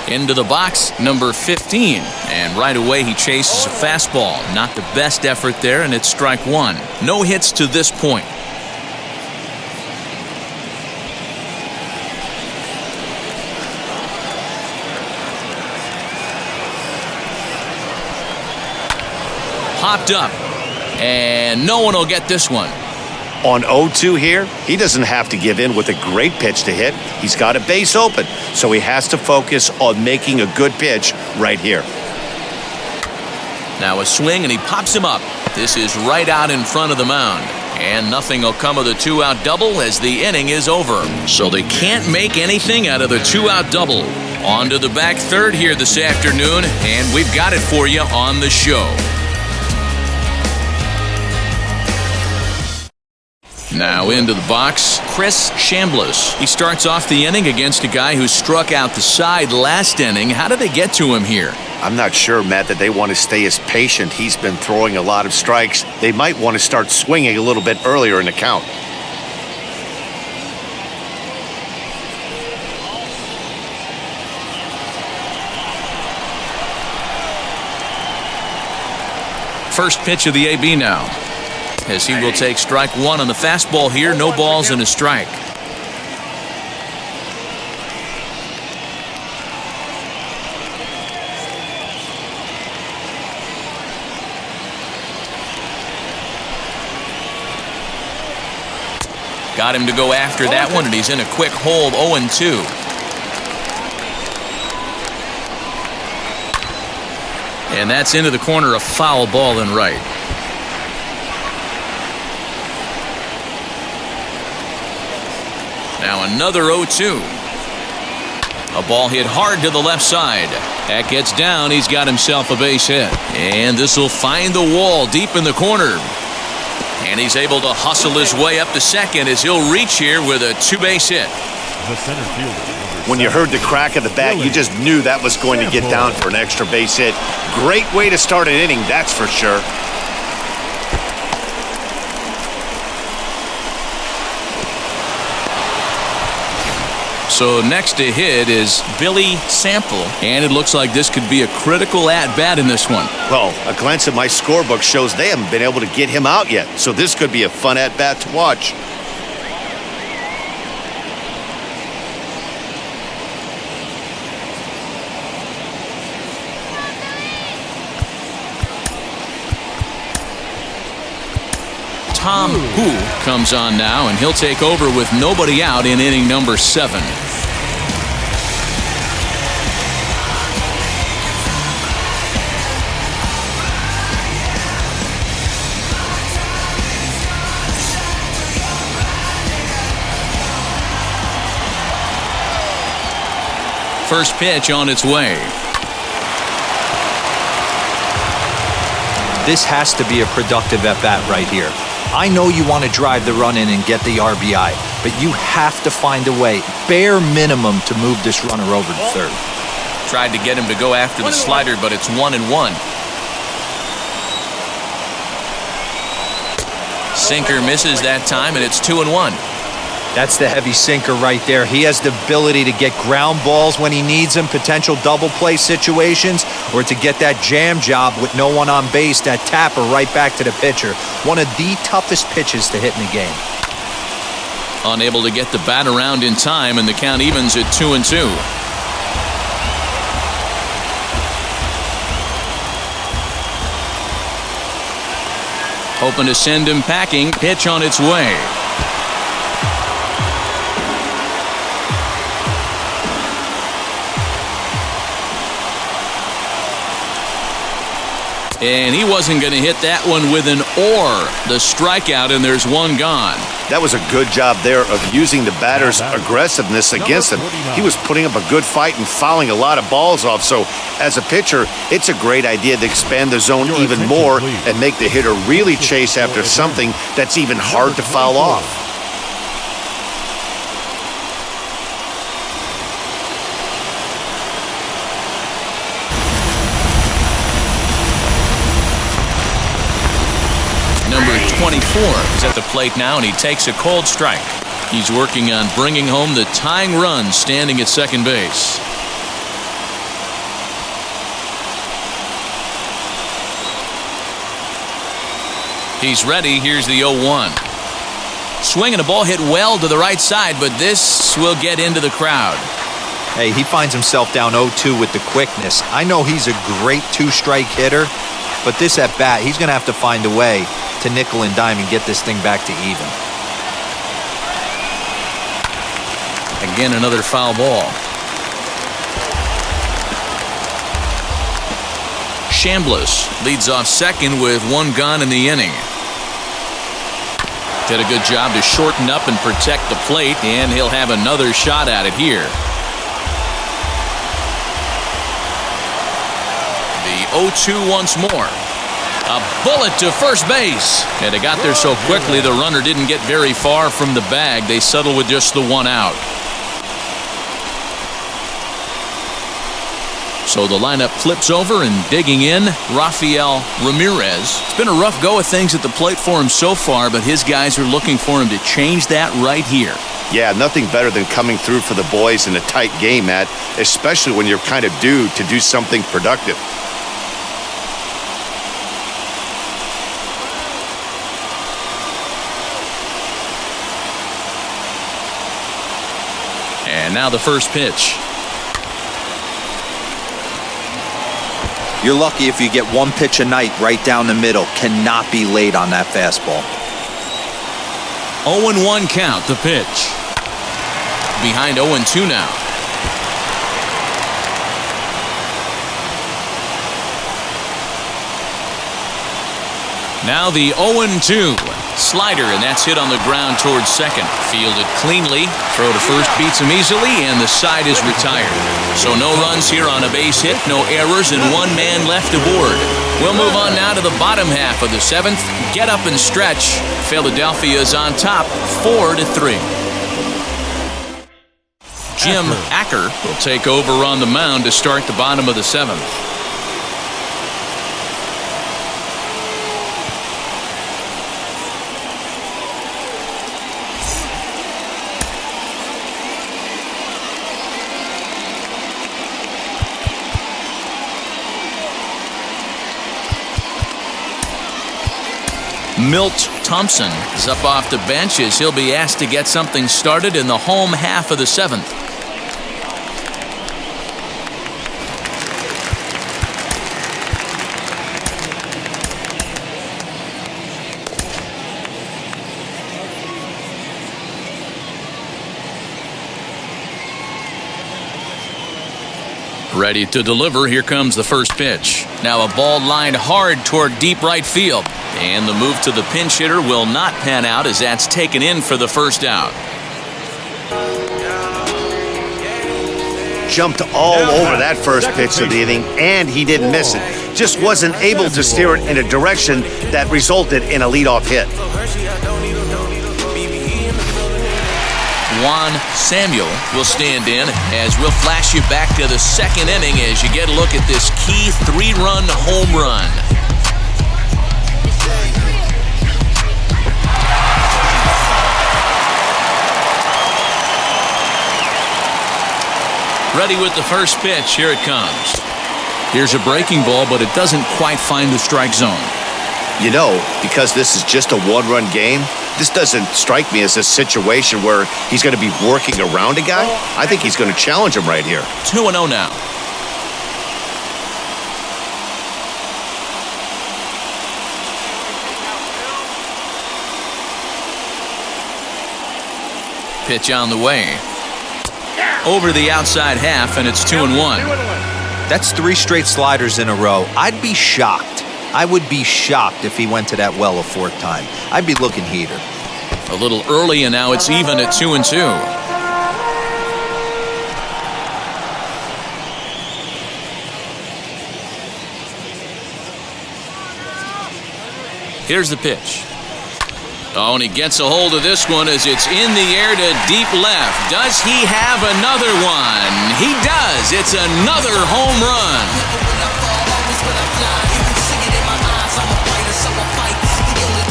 Into the box, number 15. And right away he chases a fastball. Not the best effort there, and it's strike 1. No hits to this point. Popped up. And no one will get this one. On 0-2 here, he doesn't have to give in with a great pitch to hit. He's got a base open, so he has to focus on making a good pitch right here. Now a swing, and he pops him up. This is right out in front of the mound. And nothing will come of the 2-out double as the inning is over. So they can't make anything out of the 2-out double. On to the back third here this afternoon, and we've got it for you on the show. Now into the box, Chris Chambliss. He starts off the inning against a guy who struck out the side last inning. How did they get to him here? I'm not sure, Matt, that they want to stay as patient. He's been throwing a lot of strikes. They might want to start swinging a little bit earlier in the count. First pitch of the AB now, as he will take strike 1 on the fastball here. No balls and a strike. Got him to go after that one, and he's in a quick hole, 0-2. And that's into the corner, a foul ball and right. Now another 0-2. A ball hit hard to the left side. That gets down. He's got himself a base hit. And this will find the wall deep in the corner. And he's able to hustle his way up to second as he'll reach here with a 2-base hit. The center fielder. When you heard the crack of the bat, you just knew that was going to get down for an extra base hit. Great way to start an inning, that's for sure. So next to hit is Billy Sample, and it looks like this could be a critical at-bat in this one. Well, a glance at my scorebook shows they haven't been able to get him out yet, so this could be a fun at-bat to watch. Tom Hu comes on now, and he'll take over with nobody out in inning number 7. First pitch on its way. This has to be a productive at-bat right here. I know you want to drive the run in and get the RBI, but you have to find a way, bare minimum, to move this runner over to third. Tried to get him to go after the slider, but it's 1-1. Sinker misses that time, and it's 2-1. That's the heavy sinker right there. He has the ability to get ground balls when he needs them, potential double play situations, or to get that jam job with no one on base, that tapper right back to the pitcher. One of the toughest pitches to hit in the game. Unable to get the bat around in time, and the count evens at 2-2. Hoping to send him packing. Pitch on its way. And he wasn't going to hit that one with an or. The strikeout, and there's one gone. That was a good job there of using the batter's aggressiveness against him. He was putting up a good fight and fouling a lot of balls off. So as a pitcher, it's a great idea to expand the zone even more and make the hitter really chase after something that's even hard to foul off. Number 24 is at the plate now, and he takes a cold strike. He's working on bringing home the tying run, standing at second base. He's ready. Here's the 0-1. Swing and a ball hit well to the right side, but this will get into the crowd. Hey, he finds himself down 0-2 with the quickness. I know he's a great two-strike hitter, but this at bat, he's going to have to find a way to nickel and dime and get this thing back to even. Again, another foul ball. Chambliss leads off second with one gone in the inning. Did a good job to shorten up and protect the plate, and he'll have another shot at it here. The 0-2 once more. A bullet to first base. And it got there so quickly the runner didn't get very far from the bag. They settle with just the one out. So the lineup flips over, and digging in, Rafael Ramirez. It's been a rough go of things at the plate for him so far, but his guys are looking for him to change that right here. Yeah, nothing better than coming through for the boys in a tight game, Matt, especially when you're kind of due to do something productive. And now the first pitch. You're lucky if you get one pitch a night right down the middle. Cannot be late on that fastball. 0-1 count, the pitch. Behind 0-2 now. Now the 0-2. Slider, and that's hit on the ground towards second. Fielded cleanly. Throw to first beats him easily, and the side is retired. So no runs here on a base hit, no errors, and one man left aboard. We'll move on now to the bottom half of the seventh. Get up and stretch. Philadelphia is on top, 4-3. Jim Acker will take over on the mound to start the bottom of the seventh. Milt Thompson is up off the bench as he'll be asked to get something started in the home half of the seventh. Ready to deliver. Here comes the first pitch. Now a ball lined hard toward deep right field. And the move to the pinch hitter will not pan out as that's taken in for the first out. Jumped all over that first pitch of the inning, and he didn't miss it. Just wasn't able to steer it in a direction that resulted in a leadoff hit. Juan Samuel will stand in as we'll flash you back to the second inning as you get a look at this key 3-run home run. Ready with the first pitch. Here it comes. Here's a breaking ball, but it doesn't quite find the strike zone. You know, because this is just a one-run game, this doesn't strike me as a situation where he's going to be working around a guy. I think he's going to challenge him right here. 2-0 now. Pitch on the way. Over the outside half, and it's 2-1. That's 3 straight sliders in a row. I'd be shocked. I would be shocked if he went to that well a 4th time. I'd be looking heater. A little early, and now it's even at 2-2. Here's the pitch. Oh, and he gets a hold of this one as it's in the air to deep left. Does he have another one? He does. It's another home run.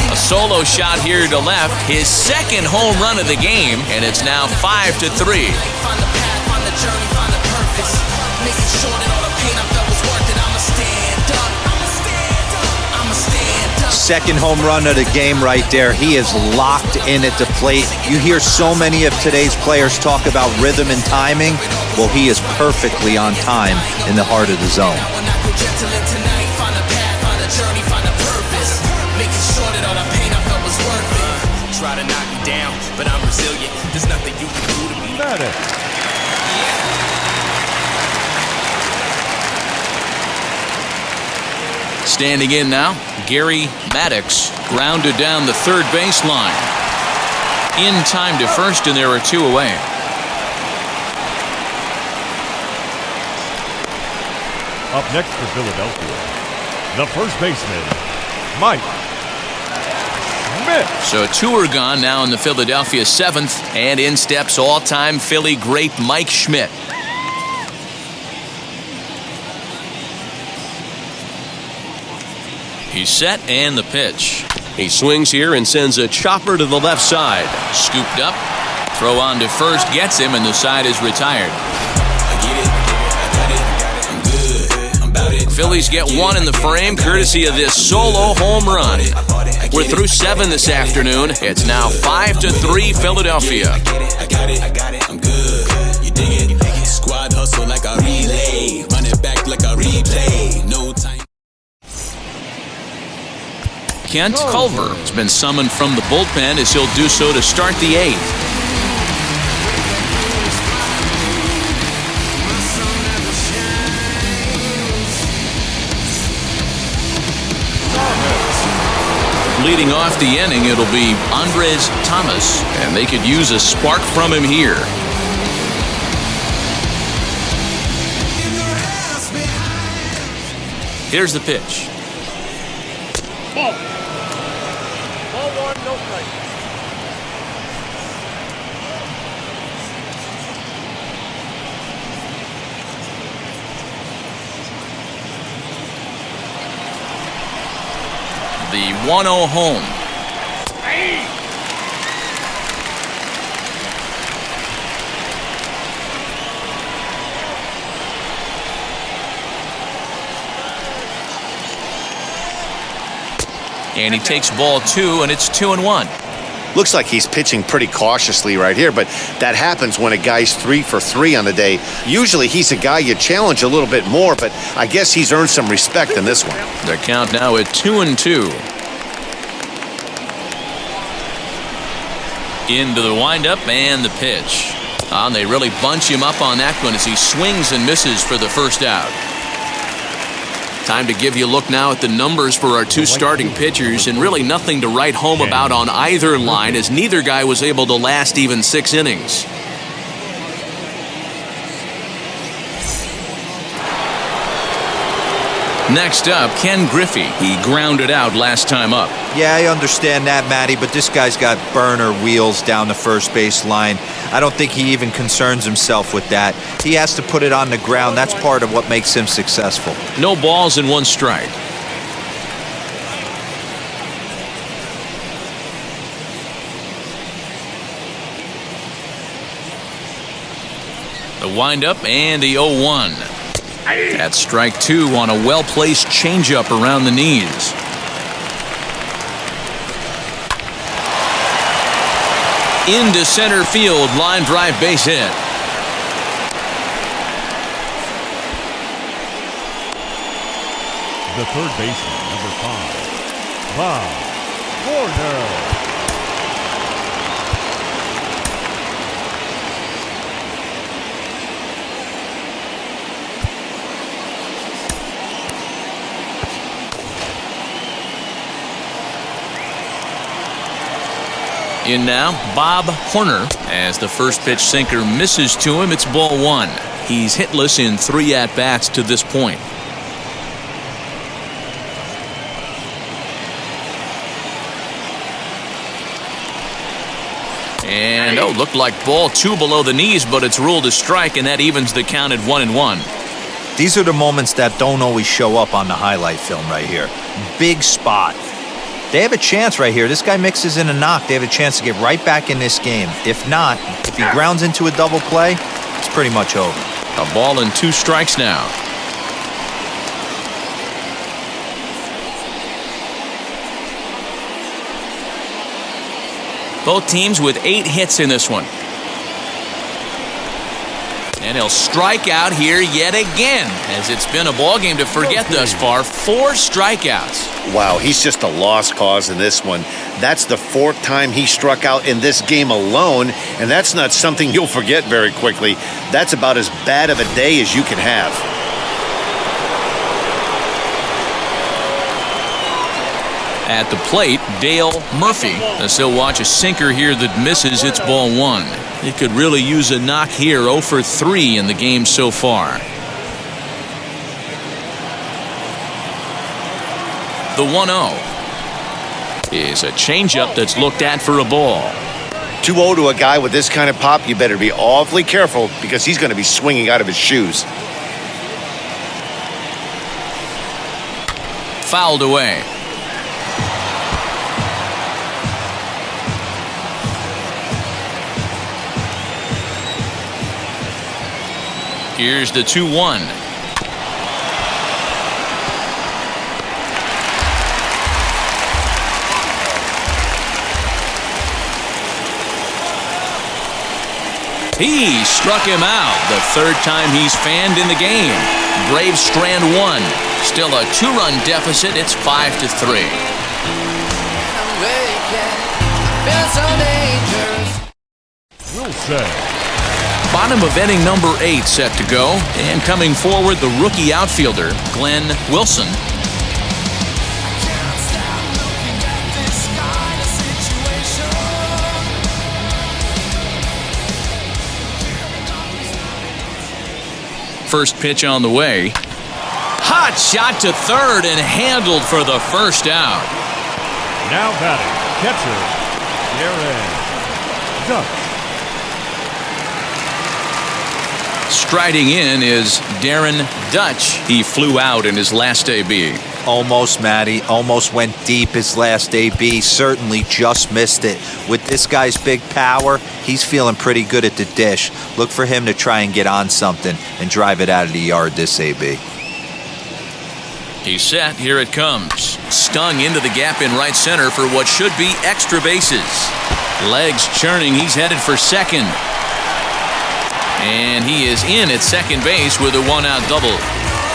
A solo shot here to left. His second home run of the game, and it's now 5-3. Second home run of the game right there. He is locked in at the plate. You hear so many of today's players talk about rhythm and timing. Well, he is perfectly on time in the heart of the zone. Try to knock me down, but I'm resilient. There's nothing you can do to me. Standing in now, Gary Maddox grounded down the third baseline. In time to first, and there are 2 away. Up next for Philadelphia, the first baseman, Mike Schmidt. So 2 are gone now in the Philadelphia 7th, and in steps all-time Philly great Mike Schmidt. He's set, and the pitch. He swings here and sends a chopper to the left side. Scooped up. Throw on to first gets him, and the side is retired. Phillies get 1 in the frame courtesy of this solo home run. We're through 7 this afternoon. It's now 5-3 Philadelphia. I got it, I'm good. You dig it? Squad hustle like a relay. Run it back like a replay. No time. Kent Culver has been summoned from the bullpen as he'll do so to start the 8th. leading off the inning, it'll be Andres Thomas, and they could use a spark from him here. Here's the pitch. Ball. Ball one, no strike. The 1-0 home. And he takes ball 2, and it's 2-1. Looks like he's pitching pretty cautiously right here, but that happens when a guy's 3 for 3 on the day. Usually he's a guy you challenge a little bit more, but I guess he's earned some respect in this one. The count now at 2-2. Into the windup and the pitch. And they really bunch him up on that one as he swings and misses for the first out. Time to give you a look now at the numbers for our two starting pitchers, and really nothing to write home about on either line, as neither guy was able to last even 6 innings. Next up, Ken Griffey. He grounded out last time up. Yeah, I understand that, Matty, but this guy's got burner wheels down the first base line. I don't think he even concerns himself with that. He has to put it on the ground. That's part of what makes him successful. No balls and 1 strike. The windup and the 0-1. That's strike 2 on a well-placed changeup around the knees. Into center field, line drive, base hit. The third baseman, number 5, Bob Warner. In now, Bob Horner, as the first pitch sinker misses to him. It's ball 1. He's hitless in 3 at-bats to this point. And, looked like ball 2 below the knees, but it's ruled a strike, and that evens the count at 1-1. These are the moments that don't always show up on the highlight film right here. Big spot. They have a chance right here. This guy mixes in a knock. They have a chance to get right back in this game. If not, if he grounds into a double play, it's pretty much over. A ball and 2 strikes now. Both teams with 8 hits in this one. And he'll strike out here yet again, as it's been a ball game to forget thus far. 4 strikeouts. Wow, he's just a lost cause in this one. That's the 4th time he struck out in this game alone, and that's not something you'll forget very quickly. That's about as bad of a day as you can have. At the plate, Dale Murphy. As he'll watch a sinker here that misses. It's ball 1. He could really use a knock here. 0 for 3 in the game so far. The 1-0 is a changeup that's looked at for a ball. 2-0 to a guy with this kind of pop, you better be awfully careful, because he's going to be swinging out of his shoes. Fouled away. Here's the 2-1. He struck him out. The 3rd time he's fanned in the game. Braves strand 1. Still a 2-run deficit. It's 5-3. Will say. Bottom of inning number 8 set to go. And coming forward, the rookie outfielder, Glenn Wilson. first pitch on the way. Hot shot to third and handled for the first out. Now batting, catcher, Darren Dutch. Striding in is Darren Dutch. He flew out in his last AB. Almost, Matty. Almost went deep his last AB. Certainly just missed it. With this guy's big power, he's feeling pretty good at the dish. Look for him to try and get on something and drive it out of the yard this AB. He's set. Here it comes. Stung into the gap in right center for what should be extra bases. Legs churning. He's headed for second. And he is in at second base with a one-out double.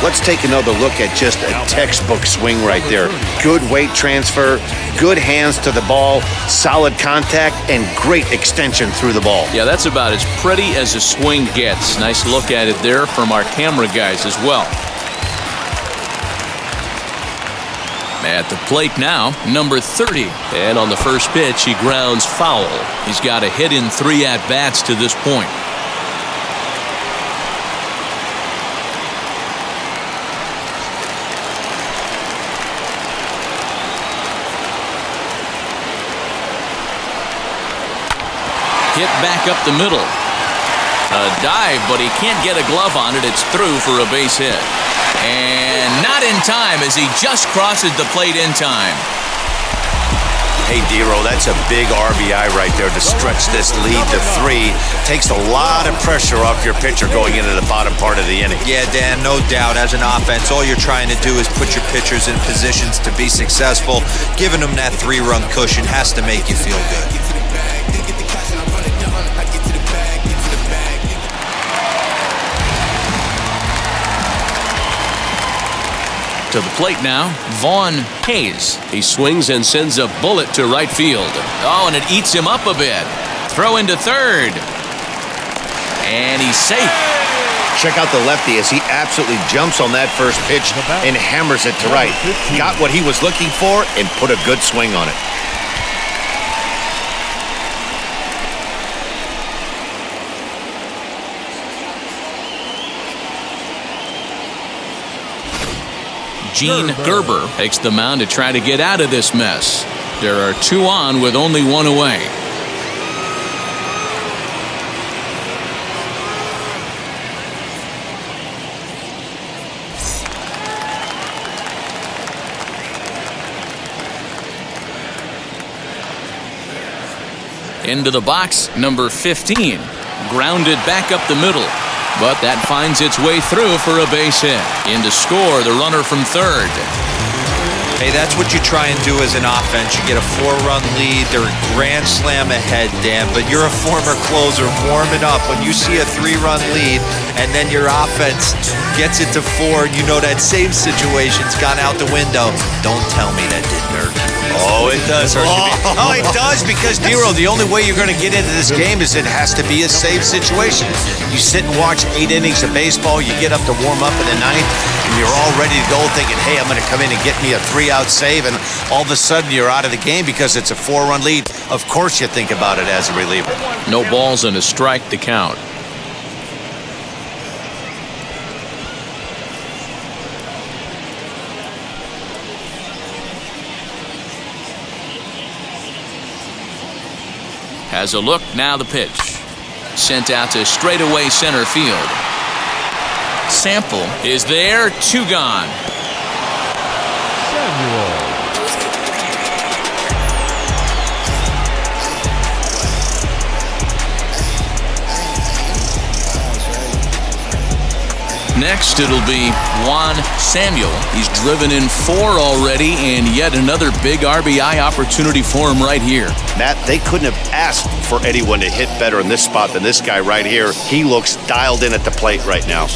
Let's take another look at just a textbook swing right there. Good weight transfer, good hands to the ball, solid contact, and great extension through the ball. Yeah, that's about as pretty as a swing gets. Nice look at it there from our camera guys as well. At the plate now, number 30. And on the first pitch, he grounds foul. He's got a hit in 3 at-bats to this point. Hit back up the middle. A dive, but he can't get a glove on it. It's through for a base hit. And not in time as he just crosses the plate in time. Hey, Dero, that's a big RBI right there to stretch this lead to 3. Takes a lot of pressure off your pitcher going into the bottom part of the inning. Yeah, Dan, no doubt. As an offense, all you're trying to do is put your pitchers in positions to be successful. Giving them that 3-run cushion has to make you feel good. To the plate now, Vaughn Hayes. He swings and sends a bullet to right field. Oh, and it eats him up a bit. Throw into third. And he's safe. Check out the lefty as he absolutely jumps on that first pitch and hammers it to right. Got what he was looking for and put a good swing on it. Gene Gerber takes the mound to try to get out of this mess. There are 2 on with only 1 away. Into the box, number 15. Grounded back up the middle. But that finds its way through for a base hit. In to score, the runner from third. Hey, that's what you try and do as an offense. You get a 4-run lead. They're a grand slam ahead, Dan, but you're a former closer. Warm it up. When you see a 3-run lead and then your offense gets it to 4, you know that same situation's gone out the window. Don't tell me that didn't hurt you. Oh, it does hurt you. Oh, it does because, Dero, the only way you're going to get into this game is it has to be a save situation. You sit and watch 8 innings of baseball, you get up to warm up in the 9th, and you're all ready to go thinking, hey, I'm going to come in and get me a 3-out save, and all of a sudden you're out of the game because it's a 4-run lead. Of course you think about it as a reliever. No balls and a strike to count. Has a look, now the pitch. Sent out to straightaway center field. Sample is there, 2 gone. Samuel. Next, it'll be Juan Samuel. He's driven in 4 already, and yet another big RBI opportunity for him right here. Matt, they couldn't have asked for anyone to hit better in this spot than this guy right here. He looks dialed in at the plate right now.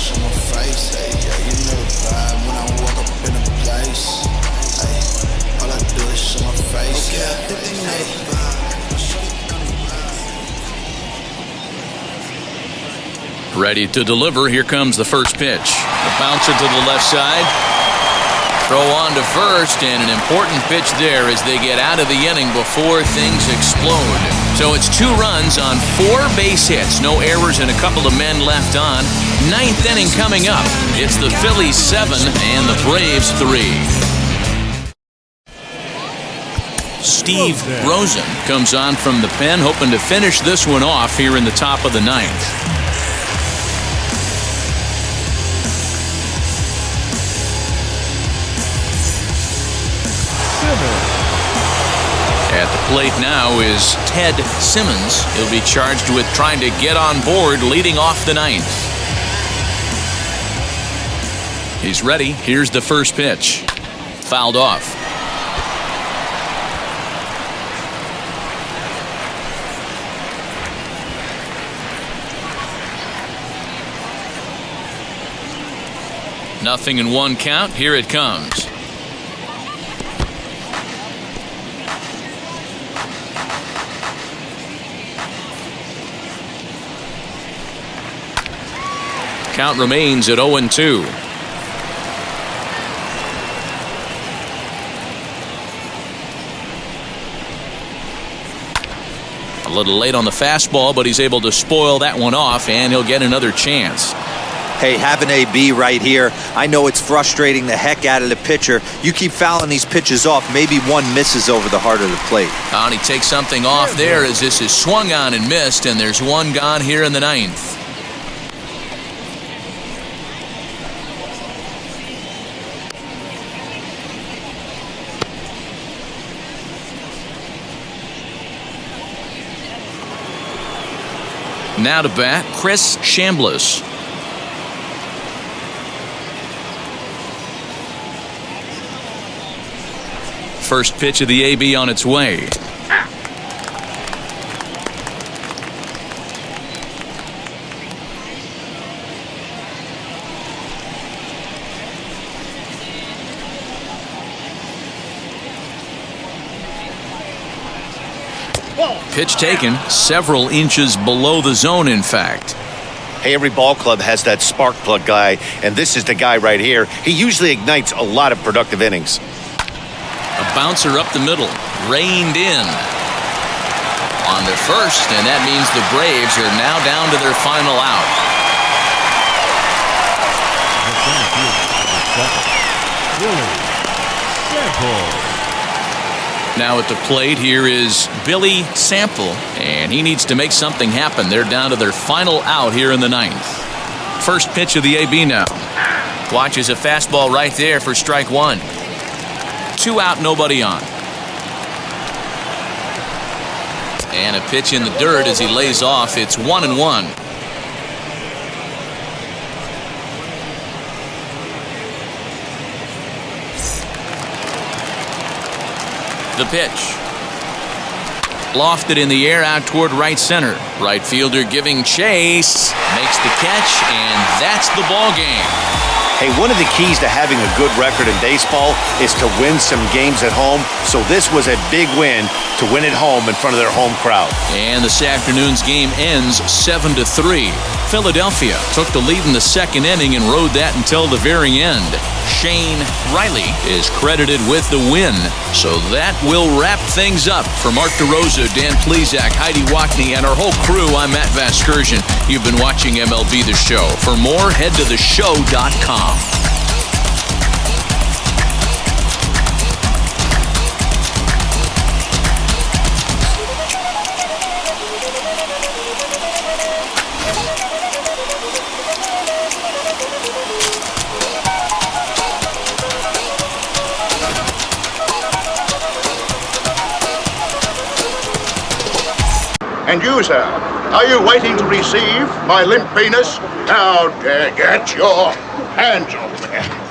Ready to deliver. Here comes the first pitch. The bouncer to the left side. Throw on to first, and an important pitch there as they get out of the inning before things explode. So it's 2 runs on 4 base hits. No errors and a couple of men left on. 9th inning coming up. It's the Phillies 7 and the Braves 3. Steve Rosen comes on from the pen, hoping to finish this one off here in the top of the 9th. At the plate now is Ted Simmons. He'll be charged with trying to get on board leading off the 9th. He's ready. Here's the first pitch. Fouled off. Nothing in 1 count. Here it comes. Count remains at 0-2. A little late on the fastball, but he's able to spoil that one off, and he'll get another chance. Hey, have an AB right here. I know it's frustrating the heck out of the pitcher. You keep fouling these pitches off, maybe one misses over the heart of the plate. And he takes something off there as this is swung on and missed, and there's 1 gone here in the 9th. Now to bat, Chris Chambliss. First pitch of the AB on its way. Pitch taken several inches below the zone, in fact. Hey, every ball club has that spark plug guy, and this is the guy right here. He usually ignites a lot of productive innings. A bouncer up the middle, reined in. On to first, and that means the Braves are now down to their final out. Now at the plate, here is Billy Sample, and he needs to make something happen. They're down to their final out here in the 9th. First pitch of the AB now. Watches a fastball right there for strike 1. 2 out, nobody on. And a pitch in the dirt as he lays off. It's 1-1. The pitch. Lofted in the air out toward right center. Right fielder giving chase. Makes the catch, and that's the ball game. Hey, one of the keys to having a good record in baseball is to win some games at home. So this was a big win to win at home in front of their home crowd. And this afternoon's game ends 7-3. Philadelphia took the lead in the 2nd inning and rode that until the very end. Shane Riley is credited with the win. So that will wrap things up. For Mark DeRosa, Dan Plesac, Heidi Wackney, and our whole crew, I'm Matt Vasgersian. You've been watching MLB The Show. For more, head to theshow.com. And you, sir, are you waiting to receive my limp penis? Now, get your hands off me.